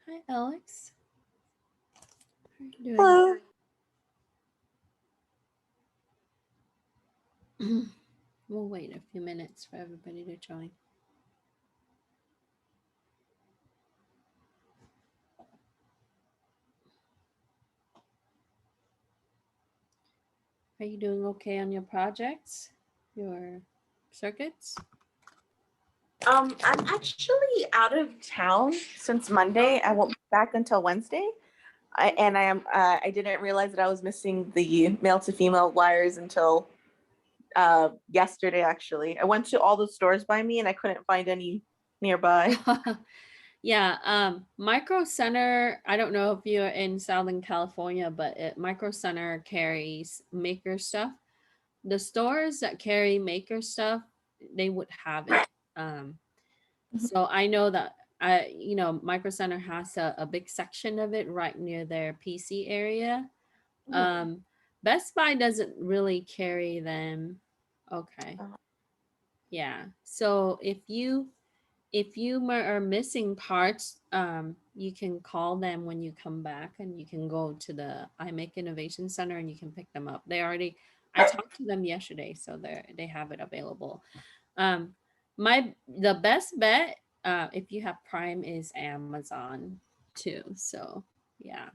Hi, Alex. How are you Hello. doing? We'll wait a few minutes for everybody to join. Are you doing okay on your projects, your circuits? I'm actually out of town since Monday. I won't be back until Wednesday. I didn't realize that I was missing the male to female wires until yesterday. Actually, I went to all the stores by me and I couldn't find any nearby. Yeah, Micro Center, I don't know if you're in Southern California, but Micro Center carries maker stuff. The stores that carry maker stuff, they would have it. Um, so I know that Micro Center has a big section of it right near their PC area. Mhm. Best Buy doesn't really carry them. Okay. Uh, Yeah. So if you are missing parts, you can call them when you come back, and you can go to the iMake Innovation Center and you can pick them up. I talked to them yesterday, so they have it available. Um, the best bet, if you have Prime, is Amazon too. So yeah,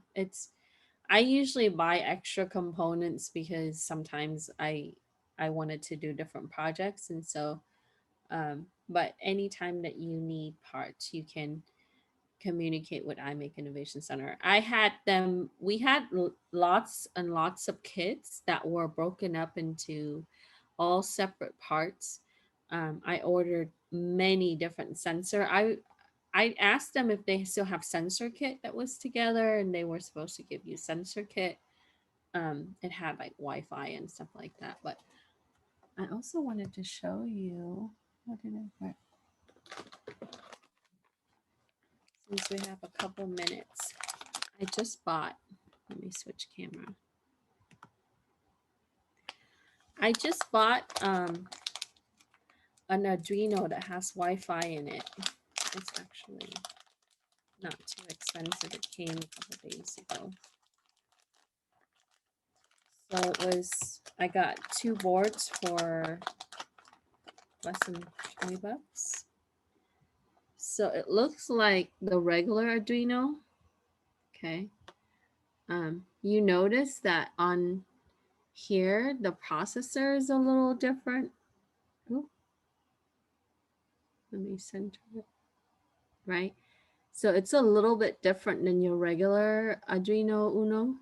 I usually buy extra components because sometimes I wanted to do different projects, and so but anytime that you need parts, you can communicate with iMake Innovation Center. We had lots and lots of kits that were broken up into all separate parts. I ordered many different sensor. I asked them if they still have sensor kit that was together, and they were supposed to give you sensor kit. It had like Wi-Fi and stuff like that. But I also wanted to show you, what did I since we have a couple minutes. I just bought, let me switch camera. I just bought an Arduino that has Wi-Fi in it. It's actually not too expensive. It came a couple days ago. So I got two boards for less than 20 bucks. So it looks like the regular Arduino. Okay. You notice that on here, the processor is a little different. Oh, let me center it, right? So it's a little bit different than your regular Arduino Uno.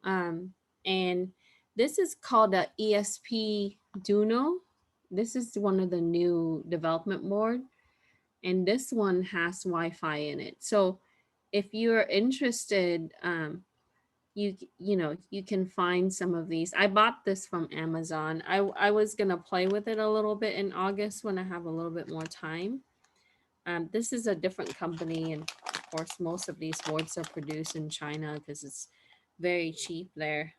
Um, and this is called a ESP Duino. This is one of the new development board, and this one has Wi-Fi in it. So if you're interested, you can find some of these. I bought this from Amazon. I was gonna play with it a little bit in August when I have a little bit more time. This is a different company, and of course, most of these boards are produced in China because it's very cheap there.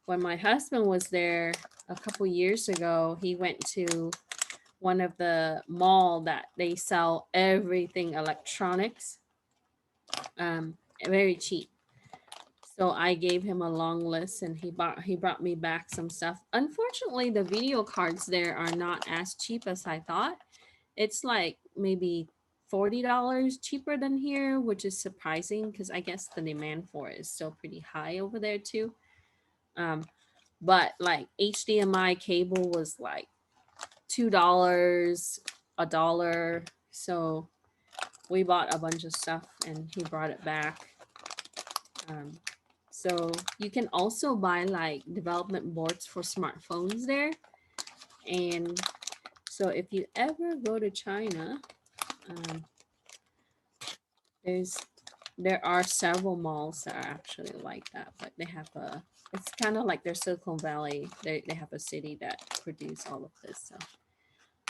When my husband was there a couple years ago, he went to one of the mall that they sell everything electronics, very cheap. So I gave him a long list, and he brought me back some stuff. Unfortunately, the video cards there are not as cheap as I thought. It's like maybe $40 cheaper than here, which is surprising because I guess the demand for it is still pretty high over there too. Um, but like HDMI cable was like $2, a dollar. So we bought a bunch of stuff, and he brought it back. Um, so you can also buy like development boards for smartphones there. And so if you ever go to China, um, there's there are several malls that are actually like that, but they have it's kind of like their Silicon Valley. They have a city that produce all of this stuff.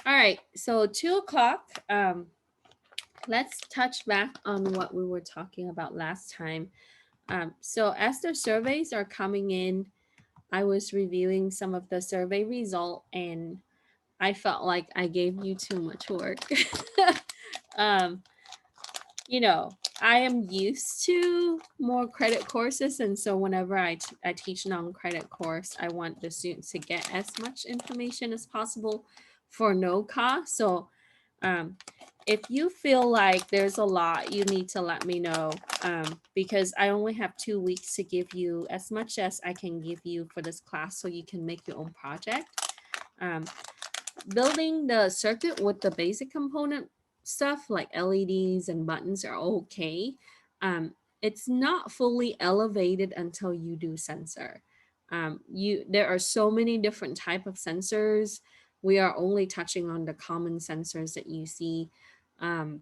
All right, so 2 o'clock. Let's touch back on what we were talking about last time. So as the surveys are coming in, I was reviewing some of the survey result, and I felt like I gave you too much work. um, you know, I am used to more credit courses. And so whenever I teach non-credit course, I want the students to get as much information as possible for no cost. So um, if you feel like there's a lot, you need to let me know, because I only have 2 weeks to give you as much as I can give you for this class so you can make your own project. Um, Building the circuit with the basic component stuff like LEDs and buttons are okay. It's not fully elevated until you do sensor. There are so many different type of sensors. We are only touching on the common sensors that you see. Um,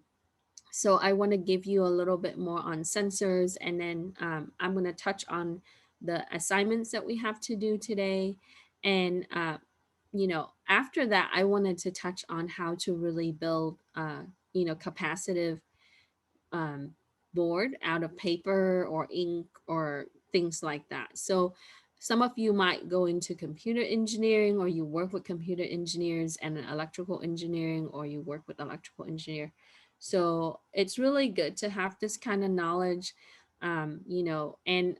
so I want to give you a little bit more on sensors, and then I'm going to touch on the assignments that we have to do today. And after that, I wanted to touch on how to really build capacitive um, board out of paper or ink or things like that. So some of you might go into computer engineering, or you work with computer engineers, and electrical engineering, or you work with electrical engineer. So it's really good to have this kind of knowledge, and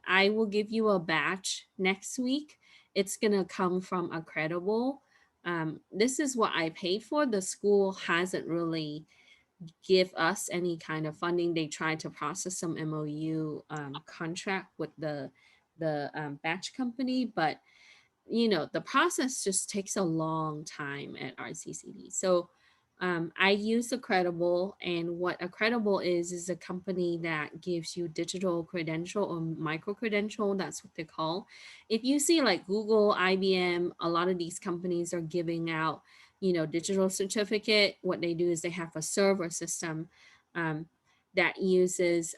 I will give you a batch next week. It's going to come from a credible. This is what I paid for. The school hasn't really give us any kind of funding. They tried to process some MOU contract with the batch company, but the process just takes a long time at RCCD. So I use Accredible, and what Accredible is a company that gives you digital credential or micro credential. That's what they call. If you see like Google, IBM, a lot of these companies are giving out, digital certificate. What they do is they have a server system um, that uses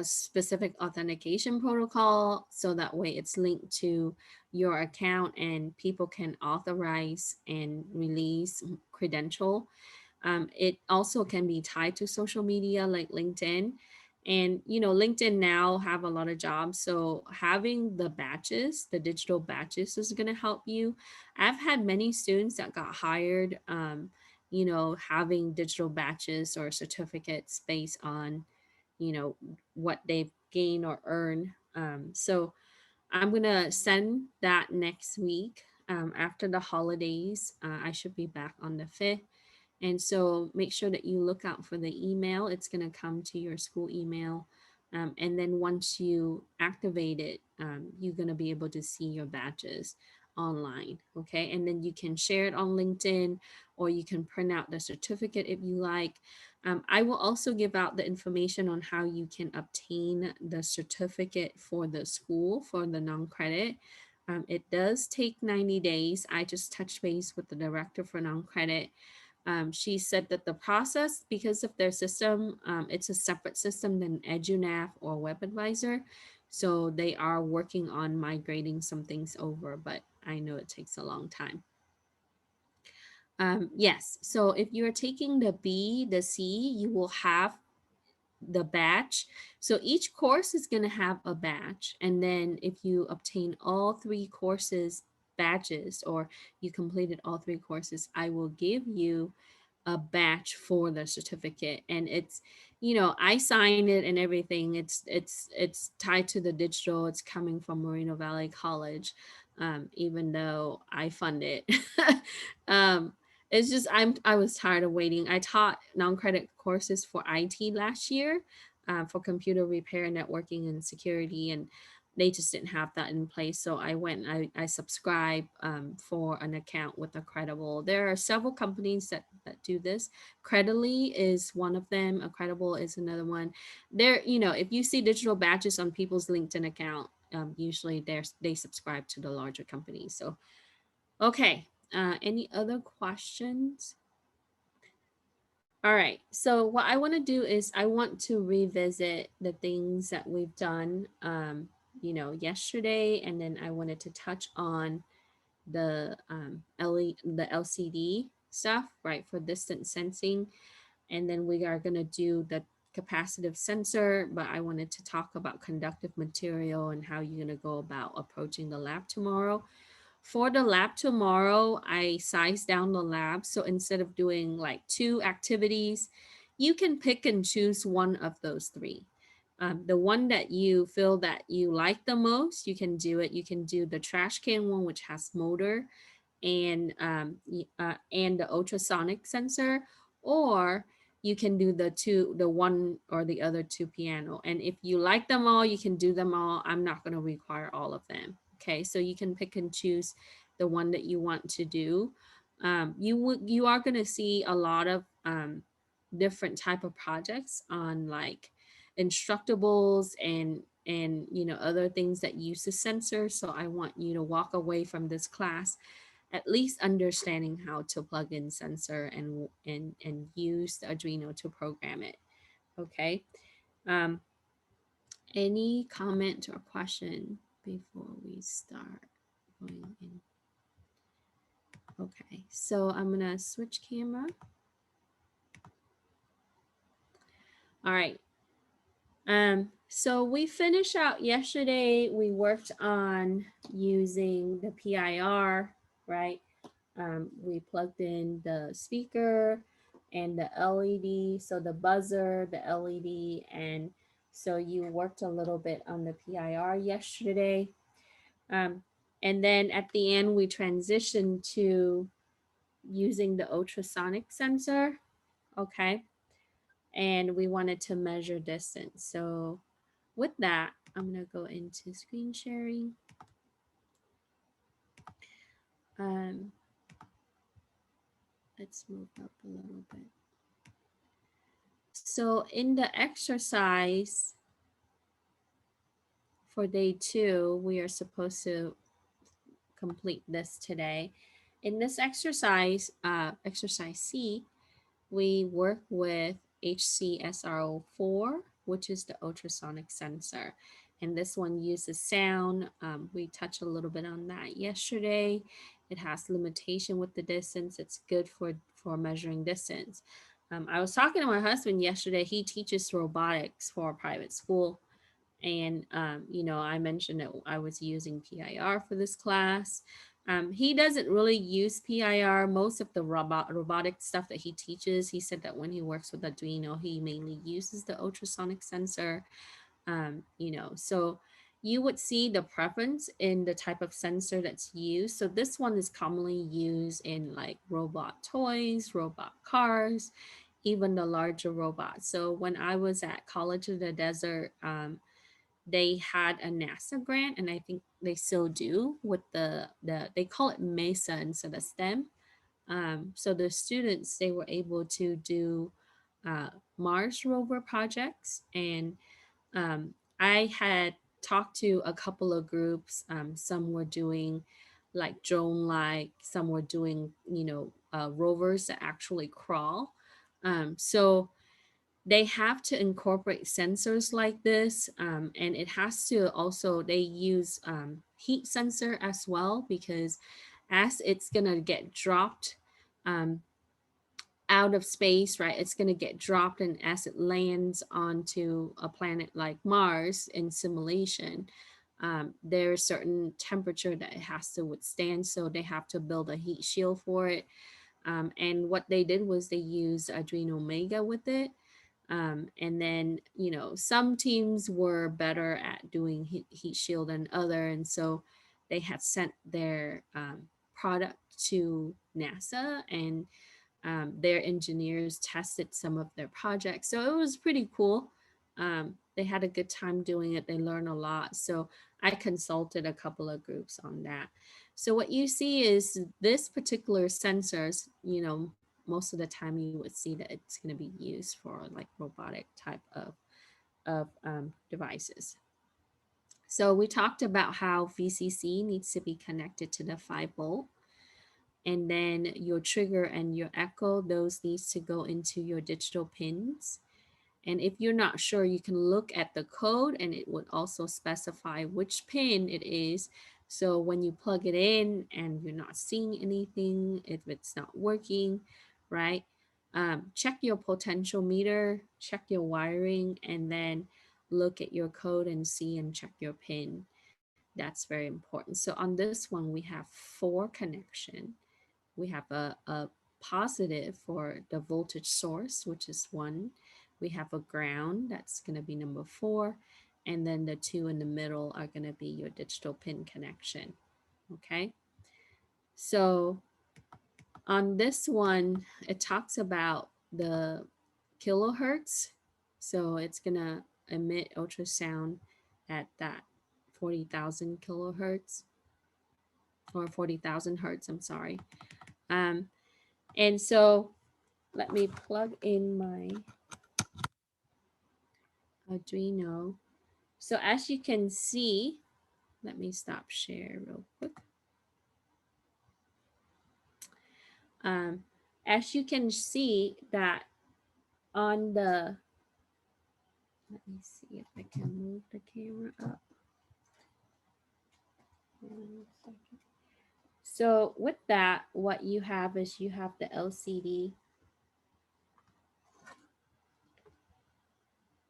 specific authentication protocol, so that way it's linked to your account and people can authorize and release credential. It also can be tied to social media like LinkedIn. And LinkedIn now have a lot of jobs, so having the badges, the digital badges, is going to help you. I've had many students that got hired, having digital badges or certificates based on what they've gained or earned. So I'm gonna send that next week, after the holidays. I should be back on the 5th. And so make sure that you look out for the email. It's going to come to your school email. And then once you activate it, you're going to be able to see your badges online. Okay. And then you can share it on LinkedIn, or you can print out the certificate if you like. I will also give out the information on how you can obtain the certificate for the school for the non credit. It does take 90 days. I just touched base with the director for non credit. She said that the process, because of their system, it's a separate system than EduNav or WebAdvisor. So they are working on migrating some things over, but I know it takes a long time. Yes, so if you're taking the B, the C, you will have the batch. So each course is going to have a batch. And then if you obtain all 3 courses badges, or you completed all 3 courses, I will give you a batch for the certificate. And it's, I sign it and everything. It's tied to the digital. It's coming from Moreno Valley College, even though I fund it. um, it's just I was tired of waiting. I taught non-credit courses for IT last year, for computer repair, networking, and security, and they just didn't have that in place. So I went and I subscribed, for an account with Accredible. There are several companies that do this. Credily is one of them. Accredible is another one. There, if you see digital badges on people's LinkedIn account, usually they subscribe to the larger companies. So, okay. Any other questions? All right. So what I want to do is I want to revisit the things that we've done, yesterday, and then I wanted to touch on the the LCD stuff, right, for distance sensing, and then we are going to do the capacitive sensor, but I wanted to talk about conductive material and how you're going to go about approaching the lab tomorrow. For the lab tomorrow, I sized down the lab. So instead of doing like 2 activities, you can pick and choose one of those three. The one that you feel that you like the most, you can do it. You can do the trash can one, which has motor and the ultrasonic sensor, or you can do the one or the other two piano. And if you like them all, you can do them all. I'm not going to require all of them. Okay, so you can pick and choose the one that you want to do. You are going to see a lot of different type of projects on like instructables and other things that use the sensor. So I want you to walk away from this class at least understanding how to plug in sensor and use the Arduino to program it. Okay. Um, any comment or question before we start going in? Okay, so I'm gonna switch camera. All right. So we finished out yesterday. We worked on using the PIR, right? We plugged in the speaker and the LED, so the buzzer, the LED, and so you worked a little bit on the PIR yesterday. Um, and then at the end, we transitioned to using the ultrasonic sensor, okay? And we wanted to measure distance. So with that, I'm gonna go into screen sharing. Um, let's move up a little bit. So in the exercise for day 2, we are supposed to complete this today. In this exercise, exercise C, we work with HCSRO4, which is the ultrasonic sensor. And this one uses sound. We touched a little bit on that yesterday. It has limitation with the distance. It's good for measuring distance. I was talking to my husband yesterday. He teaches robotics for a private school. And, I mentioned that I was using PIR for this class. He doesn't really use PIR. Most of the robotic stuff that he teaches, he said that when he works with Arduino, he mainly uses the ultrasonic sensor. So you would see the preference in the type of sensor that's used. So this one is commonly used in like robot toys, robot cars, even the larger robots. So when I was at College of the Desert, they had a NASA grant, and I think they still do with they call it MESA instead of STEM. So the students, they were able to do uh, Mars rover projects, and I had talked to a couple of groups. Some were doing like drone like, some were doing rovers that actually crawl. So they have to incorporate sensors like this, and it has to also, they use heat sensor as well, because as it's going to get dropped um, out of space, right, it's going to get dropped, and as it lands onto a planet like Mars in simulation, there's certain temperature that it has to withstand, so they have to build a heat shield for it. And what they did was they used Arduino Mega with it. And then, some teams were better at doing heat shield than other. And so they had sent their product to NASA, and their engineers tested some of their projects. So it was pretty cool. They had a good time doing it. They learned a lot. So I consulted a couple of groups on that. So what you see is this particular sensors, most of the time you would see that it's going to be used for like robotic type of devices. So we talked about how VCC needs to be connected to the 5 volt, and then your trigger and your echo, those needs to go into your digital pins. And if you're not sure, you can look at the code, and it would also specify which pin it is. So when you plug it in and you're not seeing anything, if it's not working, right? Check your potentiometer, check your wiring, and then look at your code and see and check your pin. That's very important. So on this one, we have 4 connection. We have a positive for the voltage source, which is 1. We have a ground, that's going to be number 4. And then the 2 in the middle are going to be your digital pin connection. Okay. So on this one, it talks about the kilohertz. So it's going to emit ultrasound at that 40,000 kilohertz, or 40,000 hertz, I'm sorry. And so let me plug in my Arduino. So as you can see, let me stop share real quick. Um, as you can see that on the, let me see if I can move the camera up. 1 second. So with that, what you have is you have the LCD.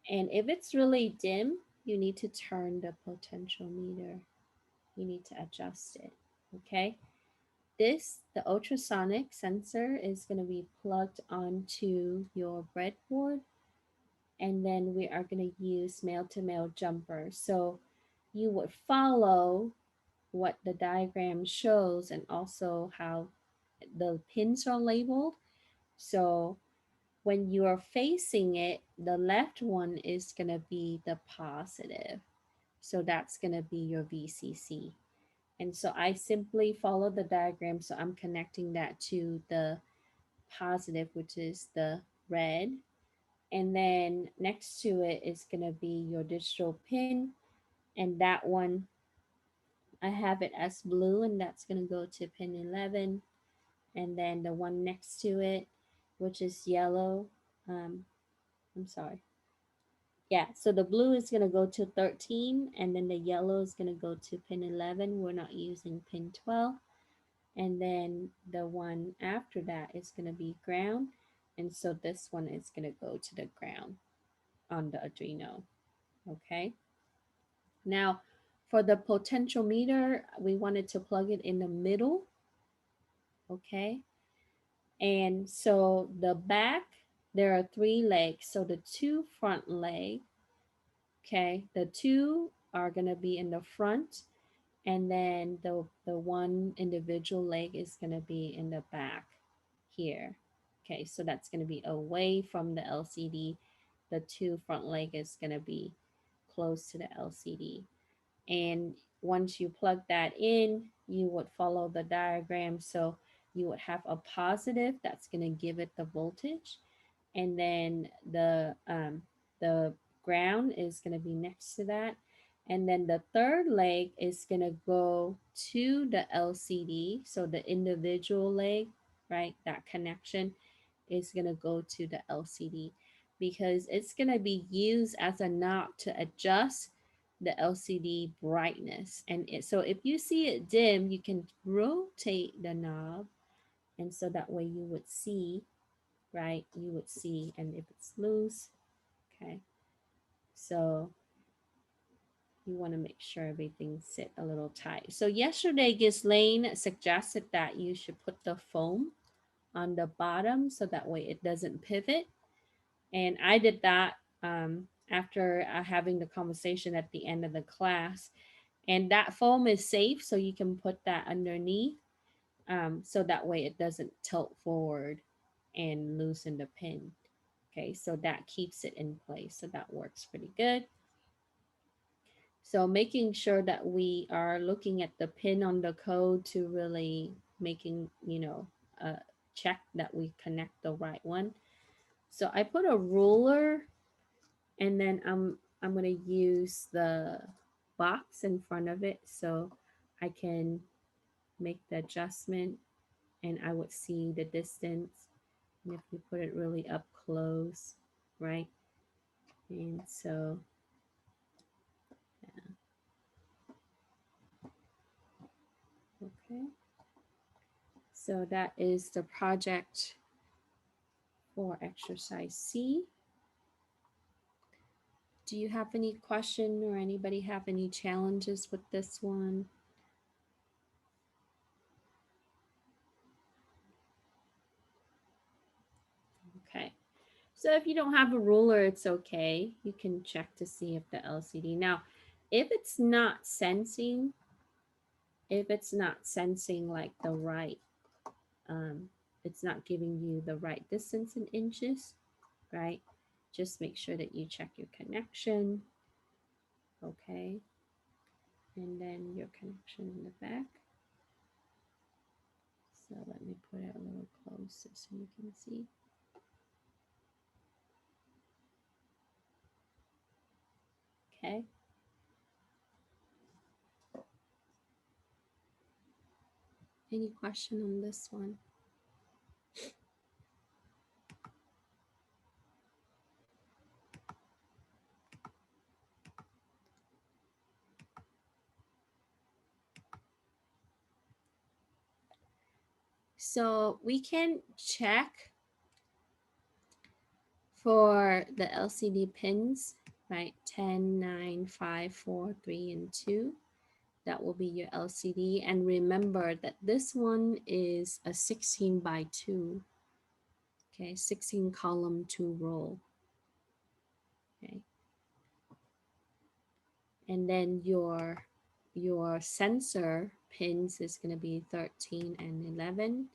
And if it's really dim, you need to turn the potentiometer. You need to adjust it, okay? The ultrasonic sensor is going to be plugged onto your breadboard, and then we are going to use male-to-male jumper. So you would follow what the diagram shows and also how the pins are labeled. So when you are facing it, the left one is going to be the positive. So that's going to be your VCC. And so I simply follow the diagram. So I'm connecting that to the positive, which is the red. And then next to it is going to be your digital pin. And that one, I have it as blue, and that's going to go to pin 11. And then the one next to it, which is yellow, I'm sorry. Yeah, so the blue is going to go to 13, and then the yellow is going to go to pin 11. We're not using pin 12. And then the one after that is going to be ground. And so this one is going to go to the ground on the Arduino. Okay. Now, for the potentiometer, we wanted to plug it in the middle. Okay. And so the back, there are 3 legs. So the 2 front leg, okay, the 2 are going to be in the front, and then the one individual leg is going to be in the back here. Okay, so that's going to be away from the LCD. The 2 front leg is going to be close to the LCD. And once you plug that in, you would follow the diagram. So you would have a positive that's going to give it the voltage, and then the ground is going to be next to that, and then the third leg is going to go to the LCD. So the individual leg, right, that connection is going to go to the LCD, because it's going to be used as a knob to adjust the LCD brightness. And so if you see it dim, you can rotate the knob, and so that way you would see, right? You would see, and if it's loose, okay. So you want to make sure everything sit a little tight. So yesterday, Ghislaine suggested that you should put the foam on the bottom so that way it doesn't pivot. And I did that after having the conversation at the end of the class. And that foam is safe, so you can put that underneath, so that way it doesn't tilt forward and loosen the pin. Okay, so that keeps it in place. So that works pretty good. So making sure that we are looking at the pin on the code to really making, check that we connect the right one. So I put a ruler, and then I'm going to use the box in front of it so I can make the adjustment, and I would see the distance. And if you put it really up close, right? And so, yeah. Okay. So that is the project for exercise C. Do you have any question, or anybody have any challenges with this one? So if you don't have a ruler, it's okay. You can check to see if the LCD. Now, if it's not sensing, like the right, it's not giving you the right distance in inches, right? Just make sure that you check your connection, okay? And then your connection in the back. So let me put it a little closer so you can see. Okay. Any question on this one? So we can check for the LCD pins, right? 10, 9, 5, 4, 3, and 2. That will be your LCD. And remember that this one is a 16 by 2. Okay, 16 column 2 row. Okay. And then your sensor pins is going to be 13 and 11.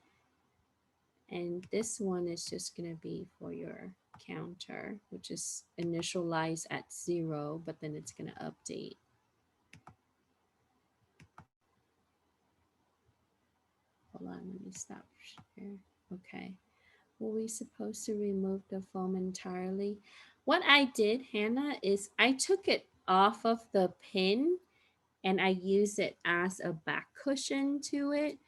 And this one is just going to be for your counter, which is initialized at 0, but then it's going to update. Hold on, let me stop here. Okay. Were we supposed to remove the foam entirely? What I did, Hannah, is I took it off of the pin and I used it as a back cushion to it.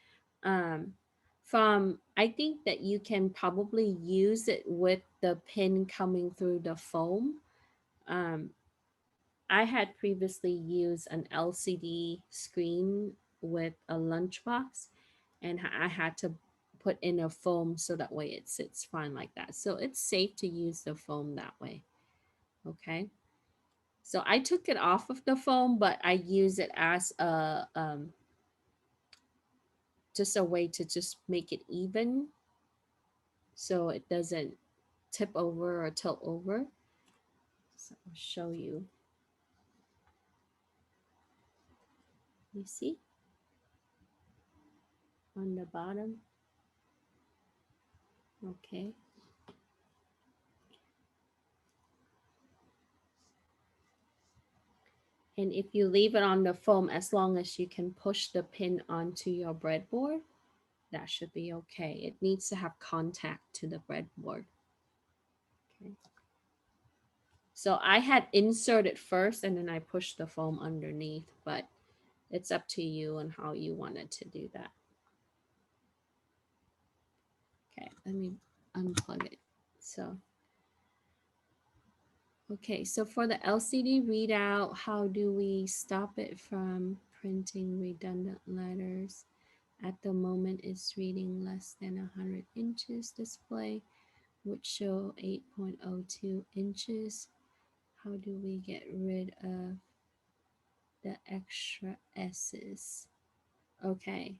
I think that you can probably use it with the pin coming through the foam. I had previously used an LCD screen with a lunchbox, and I had to put in a foam so that way it sits fine like that. So it's safe to use the foam that way. Okay. So I took it off of the foam, but I use it as a just a way to just make it even so it doesn't tip over or tilt over. So I'll show you. You see on the bottom. Okay. And if you leave it on the foam, as long as you can push the pin onto your breadboard, that should be okay. It needs to have contact to the breadboard. Okay. So I had inserted first and then I pushed the foam underneath, but it's up to you and how you wanted to do that. Okay, let me unplug it. So, okay, so for the LCD readout, how do we stop it from printing redundant letters? At the moment, it's reading less than 100 inches display, which show 8.02 inches. How do we get rid of the extra S's? Okay.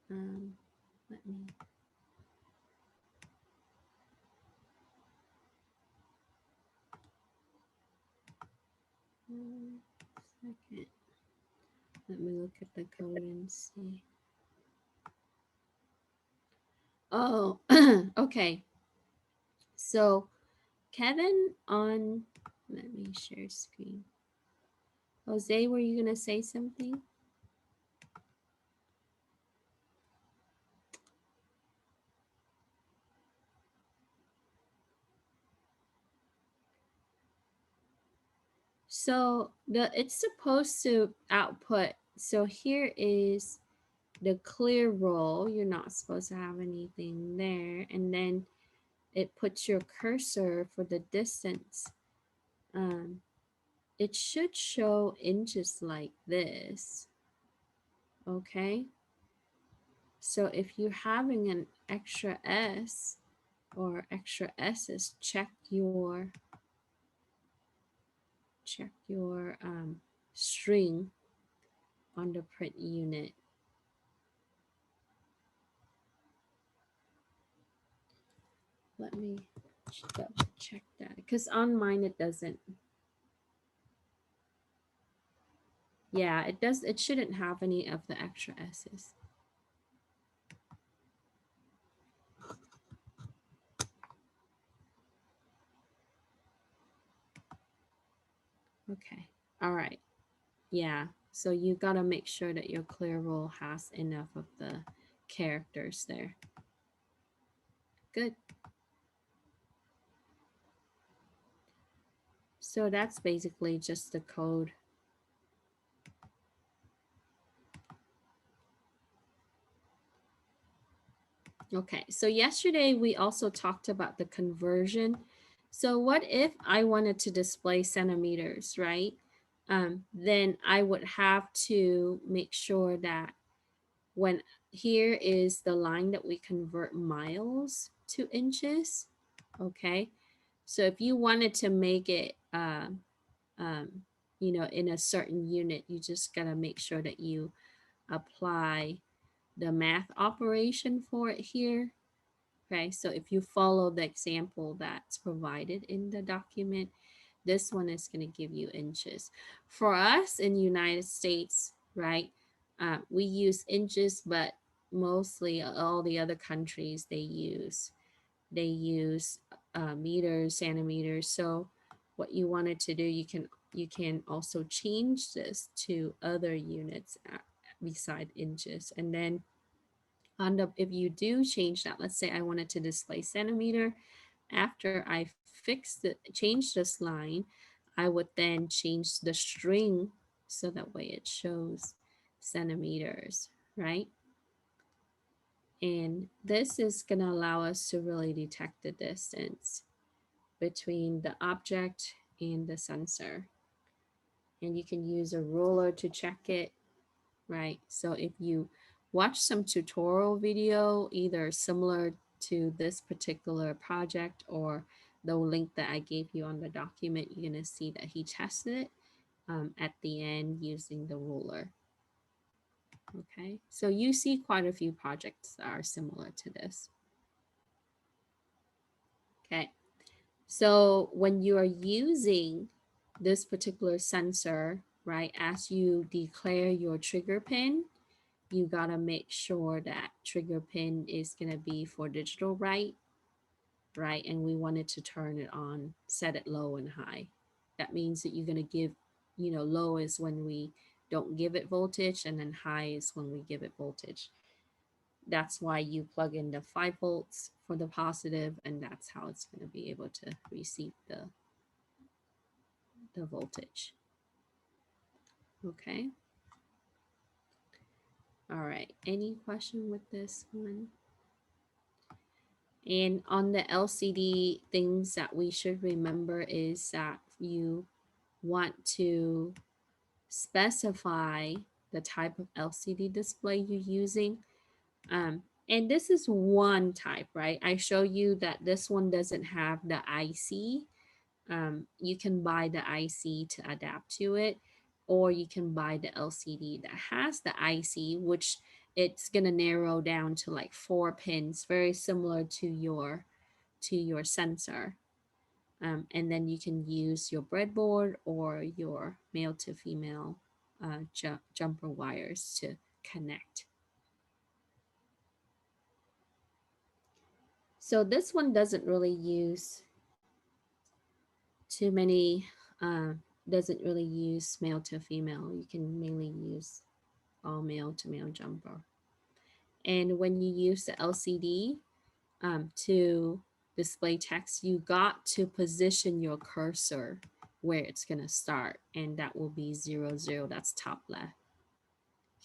Let me. Second. Let me look at the code and see. Oh, okay. So Kevin on, let me share screen. Jose, were you going to say something? So it's supposed to output. So here is the clear roll. You're not supposed to have anything there. And then it puts your cursor for the distance. It should show inches like this. Okay. So if you're having an extra S or extra S's, check your string on the print unit. Let me Double check that because on mine it doesn't. Yeah, it does. It shouldn't have any of the extra S's. Okay. All right. Yeah. So you got to make sure that your clear rule has enough of the characters there. Good. So that's basically just the code. Okay, so yesterday we also talked about the conversion. So what if I wanted to display centimeters, right? Then I would have to make sure that when here is the line that we convert miles to inches, okay? So if you wanted to make it, you know, in a certain unit, you just gotta make sure that you apply the math operation for it here. Okay, so if you follow the example that's provided in the document, this one is going to give you inches. For us in the United States, right, we use inches, but mostly all the other countries they use meters, centimeters. So what you wanted to do, you can also change this to other units beside inches, and then if you do change that, let's say I wanted to display centimeter, after I change this line, I would then change the string so that way it shows centimeters, right? And this is going to allow us to really detect the distance between the object and the sensor. And you can use a ruler to check it, right? So if you watch some tutorial video, either similar to this particular project or the link that I gave you on the document, you're going to see that he tested it at the end using the ruler. Okay, so you see quite a few projects that are similar to this. Okay, so when you are using this particular sensor, right, as you declare your trigger pin, you gotta make sure that trigger pin is gonna be for digital right, and we wanted to turn it on, set it low and high. That means that you're gonna give, you know, low is when we don't give it voltage, and then high is when we give it voltage. That's why you plug in the 5 volts for the positive, and that's how it's gonna be able to receive the voltage. Okay. All right, any question with this one? And on the LCD, things that we should remember is that you want to specify the type of LCD display you're using. And this is one type, right? I show you that this one doesn't have the IC. You can buy the IC to adapt to it, or you can buy the LCD that has the IC, which it's gonna narrow down to like 4 pins, very similar to your sensor. And then you can use your breadboard or your male to female jumper wires to connect. So this one doesn't really use too many, uh, doesn't really use male to female. You can mainly use all male to male jumper. And when you use the LCD to display text, you got to position your cursor where it's going to start, and that will be 0, 0. That's top left.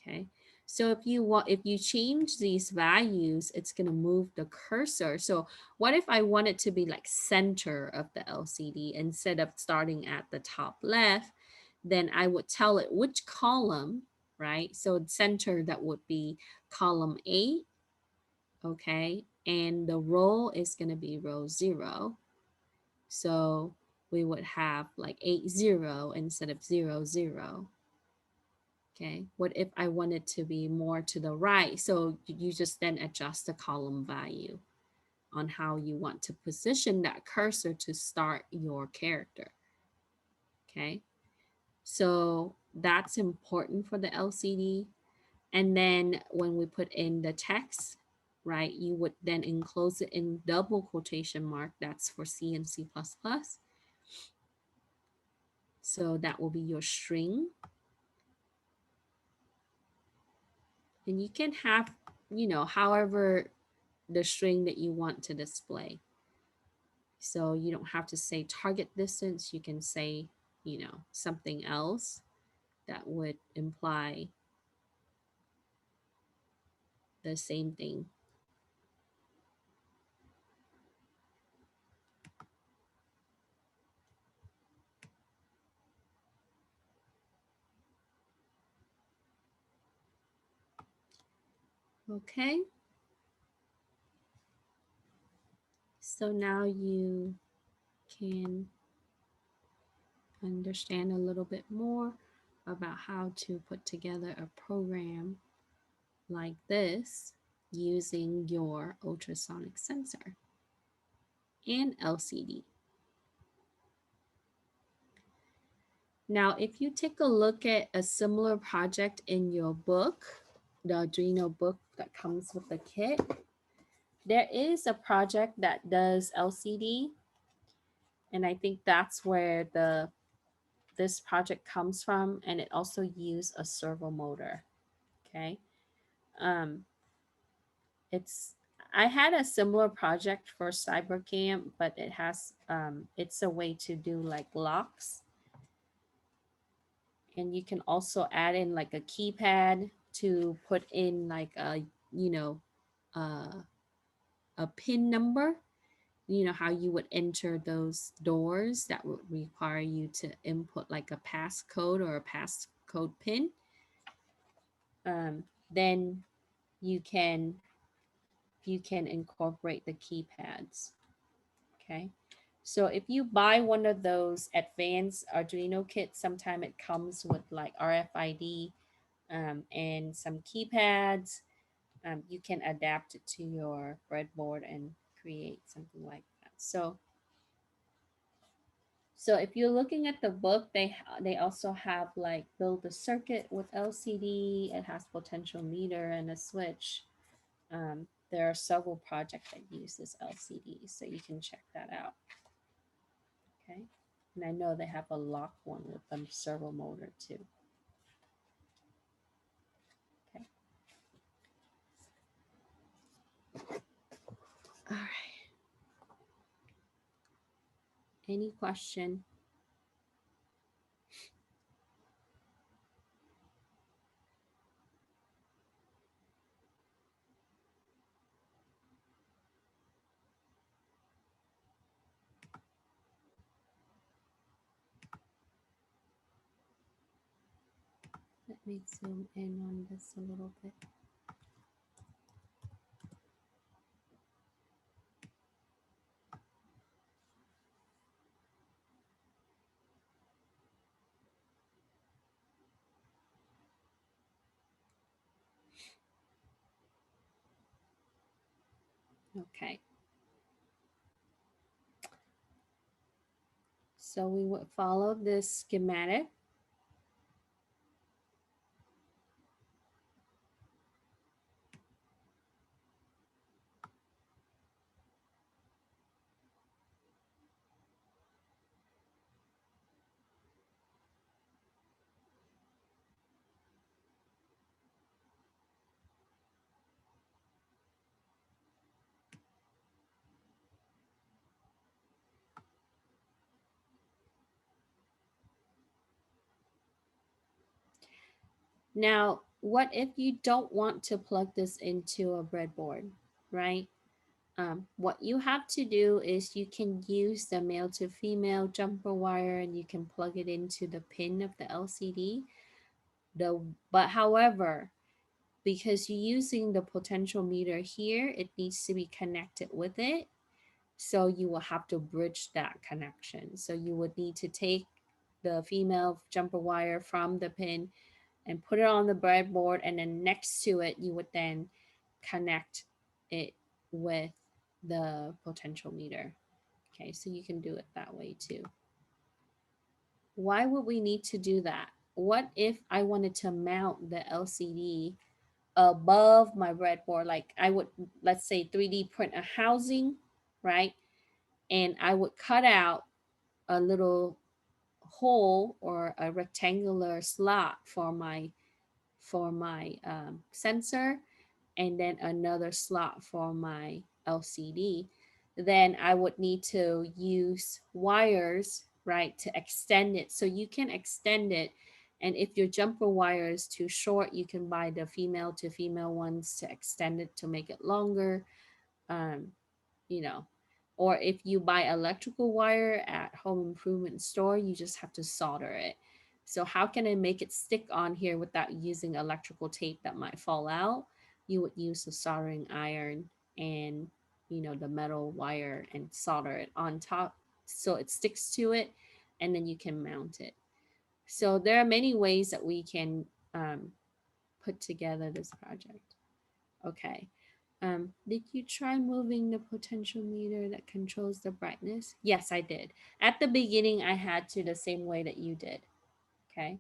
Okay. So if you change these values, it's going to move the cursor. So what if I want it to be like center of the LCD instead of starting at the top left? Then I would tell it which column, right? So center, that would be column 8, okay? And the row is going to be row 0. So we would have like 8, 0 instead of 0, 0. Okay, what if I want it to be more to the right? So you just then adjust the column value on how you want to position that cursor to start your character. Okay, so that's important for the LCD. And then when we put in the text, right, you would then enclose it in double quotation mark. That's for C and C++. So that will be your string. And you can have, however the string that you want to display. So you don't have to say target distance. You can say, something else that would imply the same thing. Okay. So now you can understand a little bit more about how to put together a program like this using your ultrasonic sensor and LCD. Now, if you take a look at a similar project in your book, the Arduino book that comes with the kit, there is a project that does LCD, and I think that's where this project comes from, and it also used a servo motor. Okay, um, it's I had a similar project for CyberCamp, but it has it's a way to do like locks, and you can also add in like a keypad to put in like a uh, a pin number. You know how you would enter those doors that would require you to input like a passcode or a passcode pin. Then you can incorporate the keypads. Okay. So if you buy one of those advanced Arduino kits, sometime it comes with like RFID and some keypads. You can adapt it to your breadboard and create something like that. So if you're looking at the book, they also have like build a circuit with LCD. It has potentiometer and a switch. There are several projects that use this LCD, so you can check that out. Okay, and I know they have a lock one with a servo motor too. Okay. All right. Any question? Let me zoom in on this a little bit. Okay. So we would follow this schematic. Now, what if you don't want to plug this into a breadboard, right? What you have to do is you can use the male to female jumper wire and you can plug it into the pin of the LCD. But however, because you're using the potentiometer here, it needs to be connected with it. So you will have to bridge that connection. So you would need to take the female jumper wire from the pin and put it on the breadboard, and then next to it you would then connect it with the potentiometer. Okay, so you can do it that way too. Why would we need to do that? What if I wanted to mount the LCD above my breadboard? Like I would, let's say 3D print a housing, right? And I would cut out a little hole or a rectangular slot for my sensor, and then another slot for my LCD. Then I would need to use wires, right, to extend it. So you can extend it. And if your jumper wire is too short, you can buy the female to female ones to extend it to make it longer. Um, you know, or if you buy electrical wire at home improvement store, you just have to solder it. So how can I make it stick on here without using electrical tape that might fall out? You would use a soldering iron and, the metal wire, and solder it on top so it sticks to it, and then you can mount it. So there are many ways that we can put together this project. Okay. Did you try moving the potentiometer that controls the brightness? Yes, I did. At the beginning, I had to the same way that you did. Okay.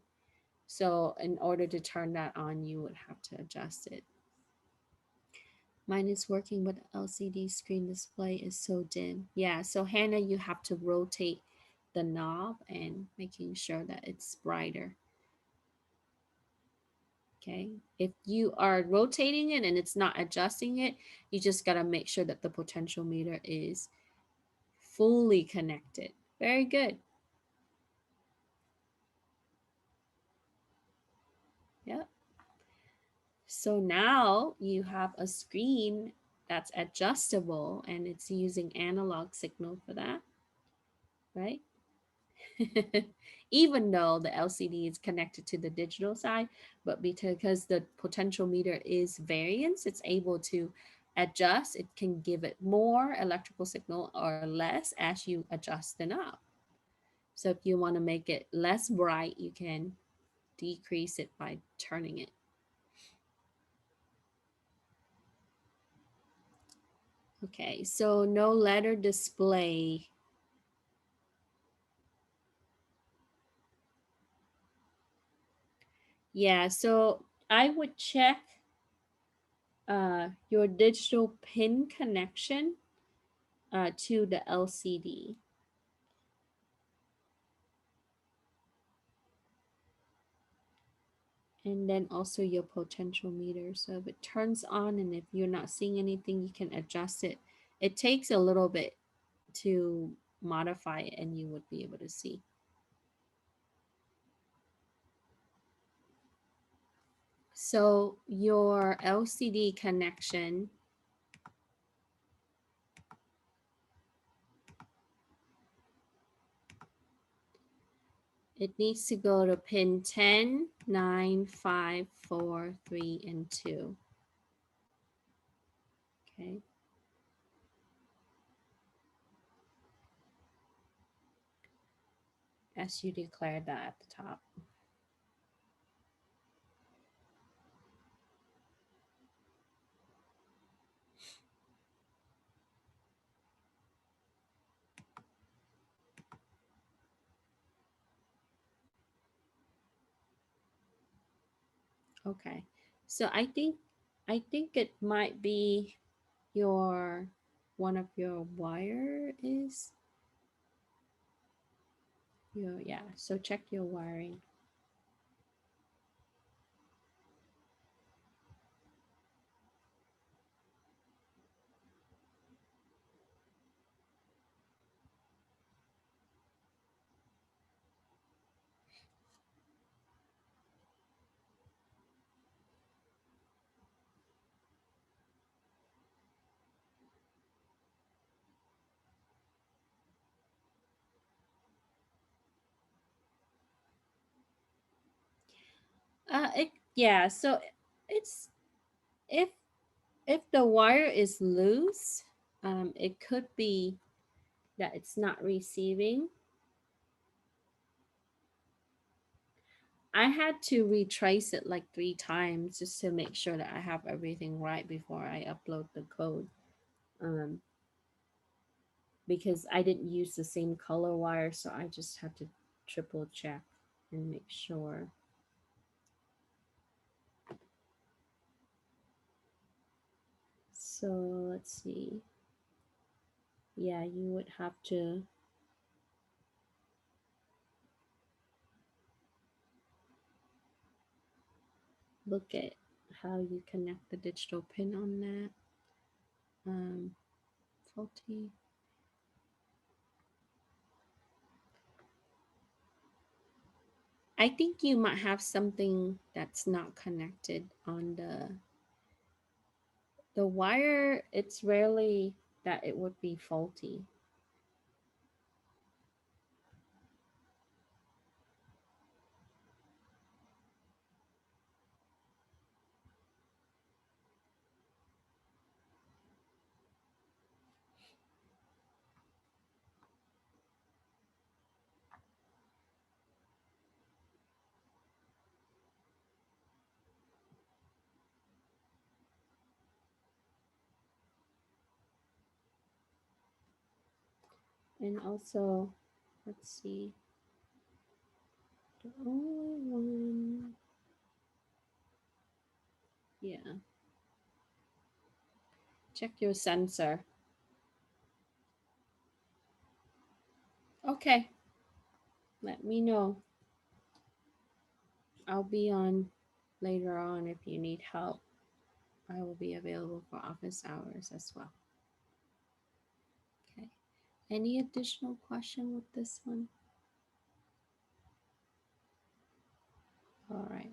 So in order to turn that on, you would have to adjust it. Mine is working, but the LCD screen display is so dim. Yeah, so Hannah, you have to rotate the knob and making sure that it's brighter. Okay. If you are rotating it and it's not adjusting it, you just got to make sure that the potentiometer is fully connected. Very good. Yep. So now you have a screen that's adjustable and it's using analog signal for that, right? Even though the LCD is connected to the digital side, but because the potentiometer is variance, it's able to adjust. It can give it more electrical signal or less as you adjust the knob. So if you want to make it less bright, you can decrease it by turning it. Okay, so no letter display. Yeah, so I would check your digital pin connection to the LCD. And then also your potentiometer. So if it turns on and if you're not seeing anything, you can adjust it. It takes a little bit to modify it and you would be able to see. So your LCD connection, it needs to go to pin 10, 9, 5, 4, 3, and 2. Okay. As you declared that at the top. Okay. So I think it might be your one of your wire is your, yeah, so check your wiring. Yeah, so it's if the wire is loose, it could be that it's not receiving. I had to retrace it like 3 times just to make sure that I have everything right before I upload the code. Um, because I didn't use the same color wire, so I just have to triple check and make sure. So let's see. Yeah, you would have to look at how you connect the digital pin on that. Faulty. I think you might have something that's not connected on the wire. It's rarely that it would be faulty. And also, let's see, the only one, yeah, check your sensor. Okay, let me know. I'll be on later on if you need help. I will be available for office hours as well. Okay. Any additional question with this one? All right.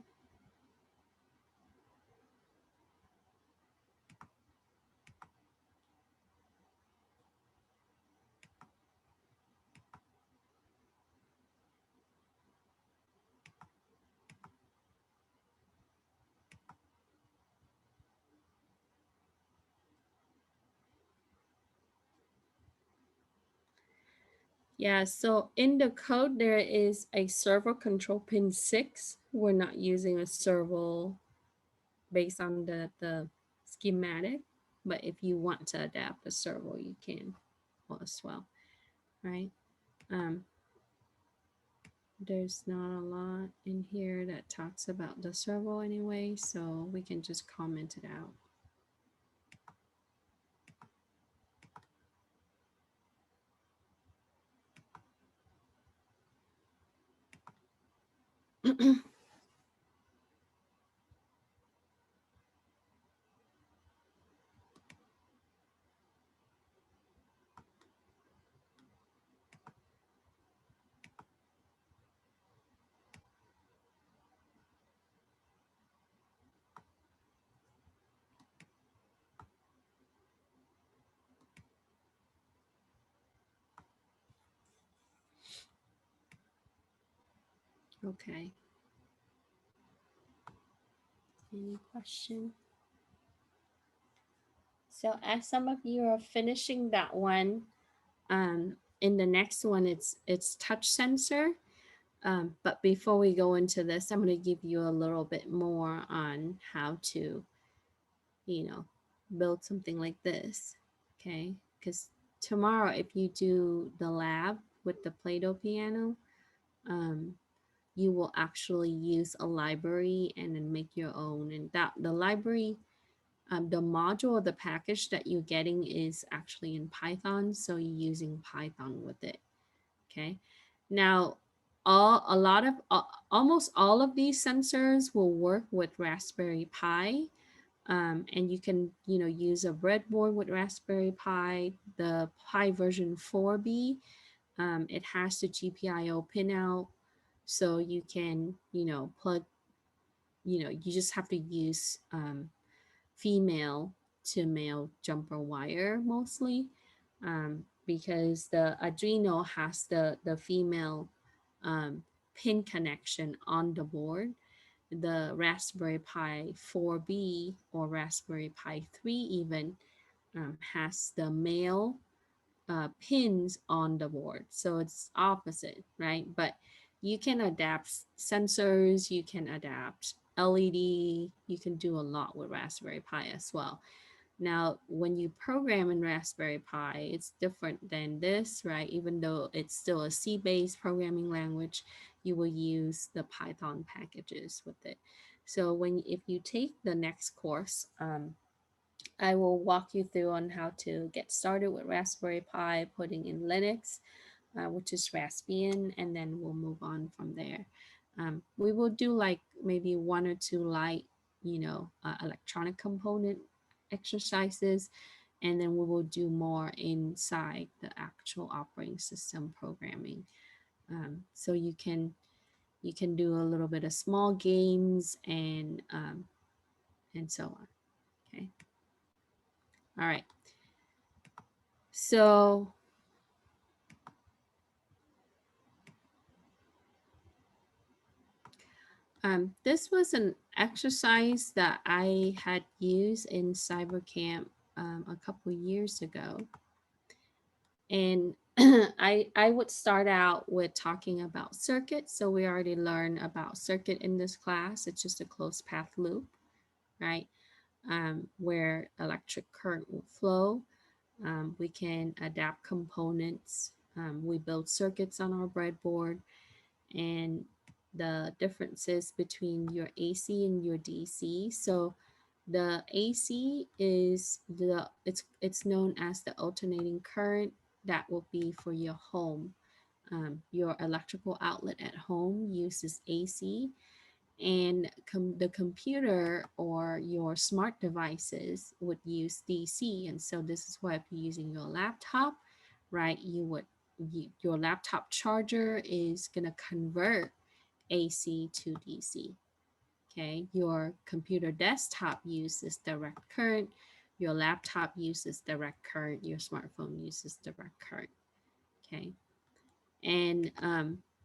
Yeah, so in the code, there is a servo control pin 6. We're not using a servo based on the schematic, but if you want to adapt a servo, you can as well, right? Um, there's not a lot in here that talks about the servo anyway, so we can just comment it out. Okay. Any question? So as some of you are finishing that one, in the next one, it's touch sensor. But before we go into this, I'm going to give you a little bit more on how to, you know, build something like this. Okay. Because tomorrow, if you do the lab with the Play-Doh piano, um, you will actually use a library and then make your own. And that the library, the module or the package that you're getting is actually in Python. So you're using Python with it. Okay. Now, a lot of almost all of these sensors will work with Raspberry Pi. And you can, use a breadboard with Raspberry Pi. The Pi version 4B, it has the GPIO pin out, so you can, plug, you just have to use female to male jumper wire mostly, because the Arduino has the female pin connection on the board. The Raspberry Pi 4B or Raspberry Pi 3 even has the male pins on the board. So it's opposite, right? But you can adapt sensors, you can adapt LED, you can do a lot with Raspberry Pi as well. Now, when you program in Raspberry Pi, it's different than this, right? Even though it's still a C-based programming language, you will use the Python packages with it. So if you take the next course, I will walk you through on how to get started with Raspberry Pi, putting in Linux, which is Raspbian, and then we'll move on from there. We will do like maybe one or two light, electronic component exercises, and then we will do more inside the actual operating system programming. So you can do a little bit of small games and so on. Okay. All right. So this was an exercise that I had used in cyber camp a couple years ago. And I would start out with talking about circuits. So we already learned about circuit in this class. It's just a closed path loop, right? Where electric current will flow. We can adapt components. We build circuits on our breadboard, and the differences between your AC and your DC. So the AC is it's known as the alternating current. That will be for your home. Your electrical outlet at home uses AC, and the computer or your smart devices would use DC. And so this is why if you're using your laptop, right, your laptop charger is going to convert AC to DC. Okay, your computer desktop uses direct current, your laptop uses direct current, your smartphone uses direct current. Okay, and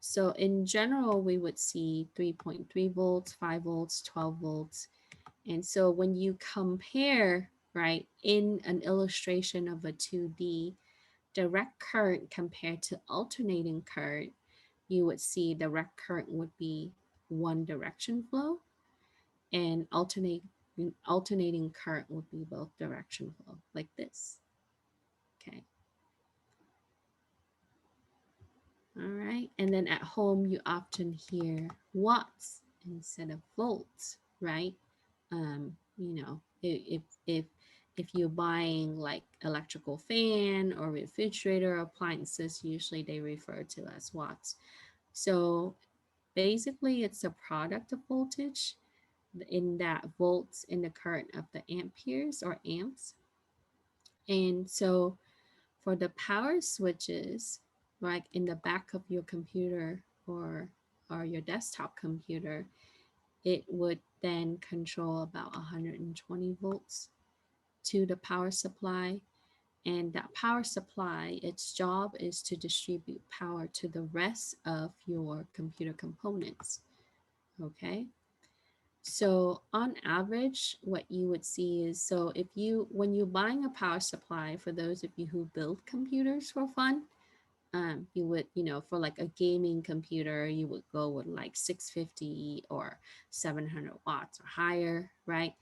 so in general, we would see 3.3 volts, 5 volts, 12 volts. And so when you compare, right, in an illustration of a 2D, direct current compared to alternating current, you would see direct current would be one direction flow, and alternating current would be both direction flow, like this. Okay. All right. And then at home, you often hear watts instead of volts, right? If you're buying like electrical fan or refrigerator appliances, usually they refer to as watts. So basically, it's a product of voltage in that volts in the current of the amperes or amps. And so for the power switches, like in the back of your computer or your desktop computer, it would then control about 120 volts to the power supply. And that power supply, its job is to distribute power to the rest of your computer components. Okay. So on average, what you would see is, so when you're buying a power supply, for those of you who build computers for fun, you would, for like a gaming computer, you would go with like 650 or 700 watts or higher, right?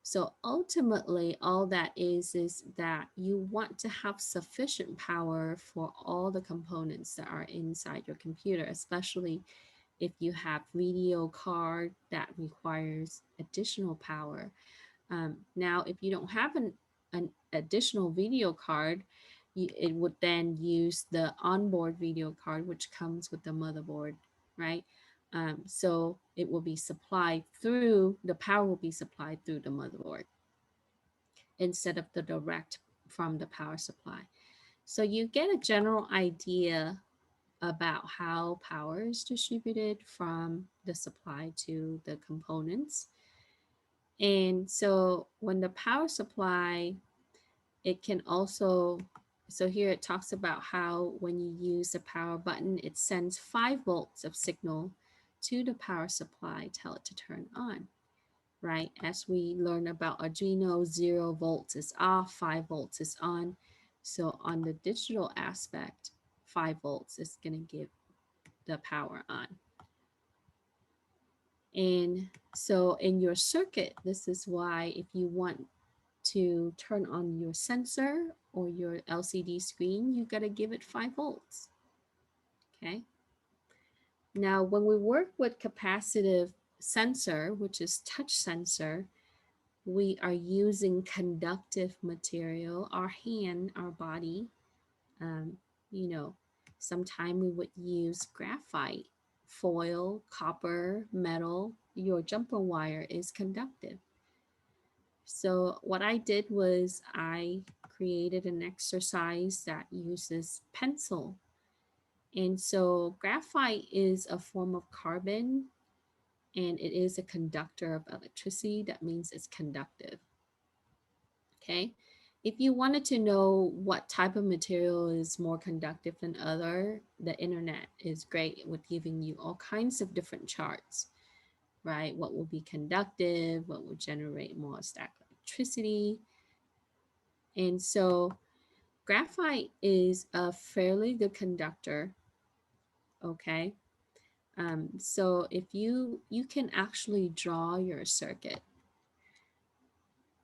So ultimately, all that is that you want to have sufficient power for all the components that are inside your computer, especially if you have video card that requires additional power. Now, if you don't have an additional video card, it would then use the onboard video card, which comes with the motherboard, right? So it will be supplied through, the power will be supplied through the motherboard instead of the direct from the power supply. So you get a general idea about how power is distributed from the supply to the components. And so when the power supply, it can also, so here it talks about how when you use the power button, it sends 5 volts of signal to the power supply, tell it to turn on, right? As we learn about Arduino, 0 volts is off, 5 volts is on. So on the digital aspect, 5 volts is going to give the power on. And so in your circuit, this is why if you want to turn on your sensor or your LCD screen, you gotta give it 5 volts, okay? Now, when we work with capacitive sensor, which is touch sensor, we are using conductive material, our hand, our body. Um, you know, sometime we would use graphite, foil, copper, metal. Your jumper wire is conductive. So what I did was I created an exercise that uses pencil. And so graphite is a form of carbon and it is a conductor of electricity. That means it's conductive. Okay. If you wanted to know what type of material is more conductive than other, the internet is great with giving you all kinds of different charts, right? What will be conductive, what will generate more static electricity. And so graphite is a fairly good conductor, okay? So if you can actually draw your circuit.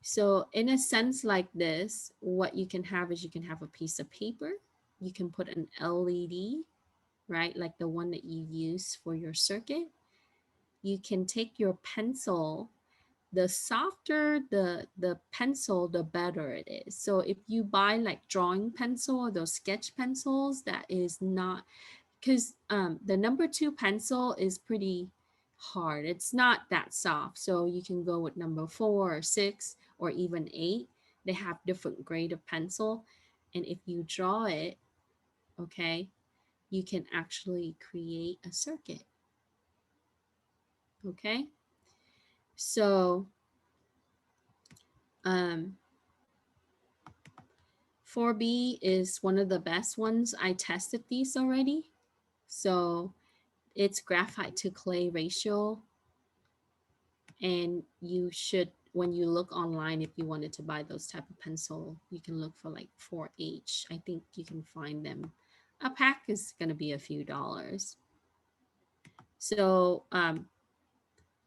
So in a sense like this, what you can have is you can have a piece of paper, you can put an LED, right? Like the one that you use for your circuit. You can take your pencil, the softer the pencil, the better it is. So if you buy like drawing pencil or those sketch pencils, that is not, because the number 2 pencil is pretty hard. It's not that soft. So you can go with number 4 or 6 or even 8. They have different grade of pencil. And if you draw it, okay, you can actually create a circuit. Okay. So 4B is one of the best ones. I tested these already. So it's graphite to clay ratio. And you should, when you look online, if you wanted to buy those type of pencil, you can look for like 4H. I think you can find them. A pack is going to be a few dollars. So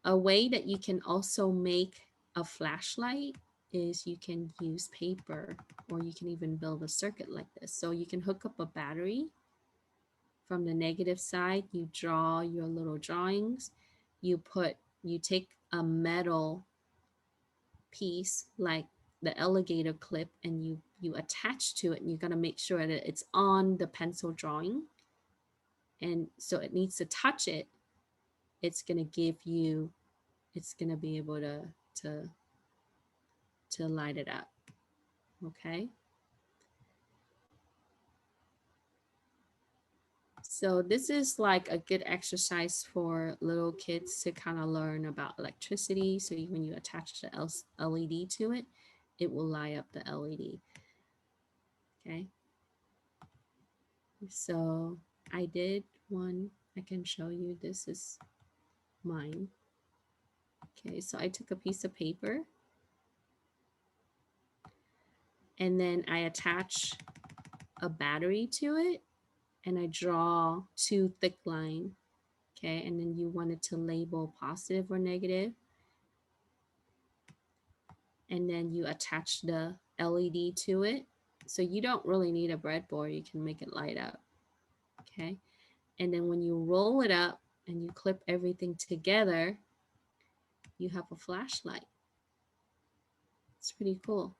a way that you can also make a flashlight is you can use paper, or you can even build a circuit like this. So you can hook up a battery. From the negative side, you draw your little drawings. You take a metal piece like the alligator clip and you attach to it, and you got to make sure that it's on the pencil drawing. And so it needs to touch it. It's going to give you, it's going to be able to light it up. Okay. So this is like a good exercise for little kids to kind of learn about electricity. So when you attach the LED to it, it will light up the LED. Okay. So I did one, I can show you, this is mine. Okay, so I took a piece of paper and then I attach a battery to it and I draw 2 thick line. Okay, and then you wanted to label positive or negative. And then you attach the LED to it. So you don't really need a breadboard, you can make it light up. Okay, and then when you roll it up and you clip everything together, you have a flashlight. It's pretty cool.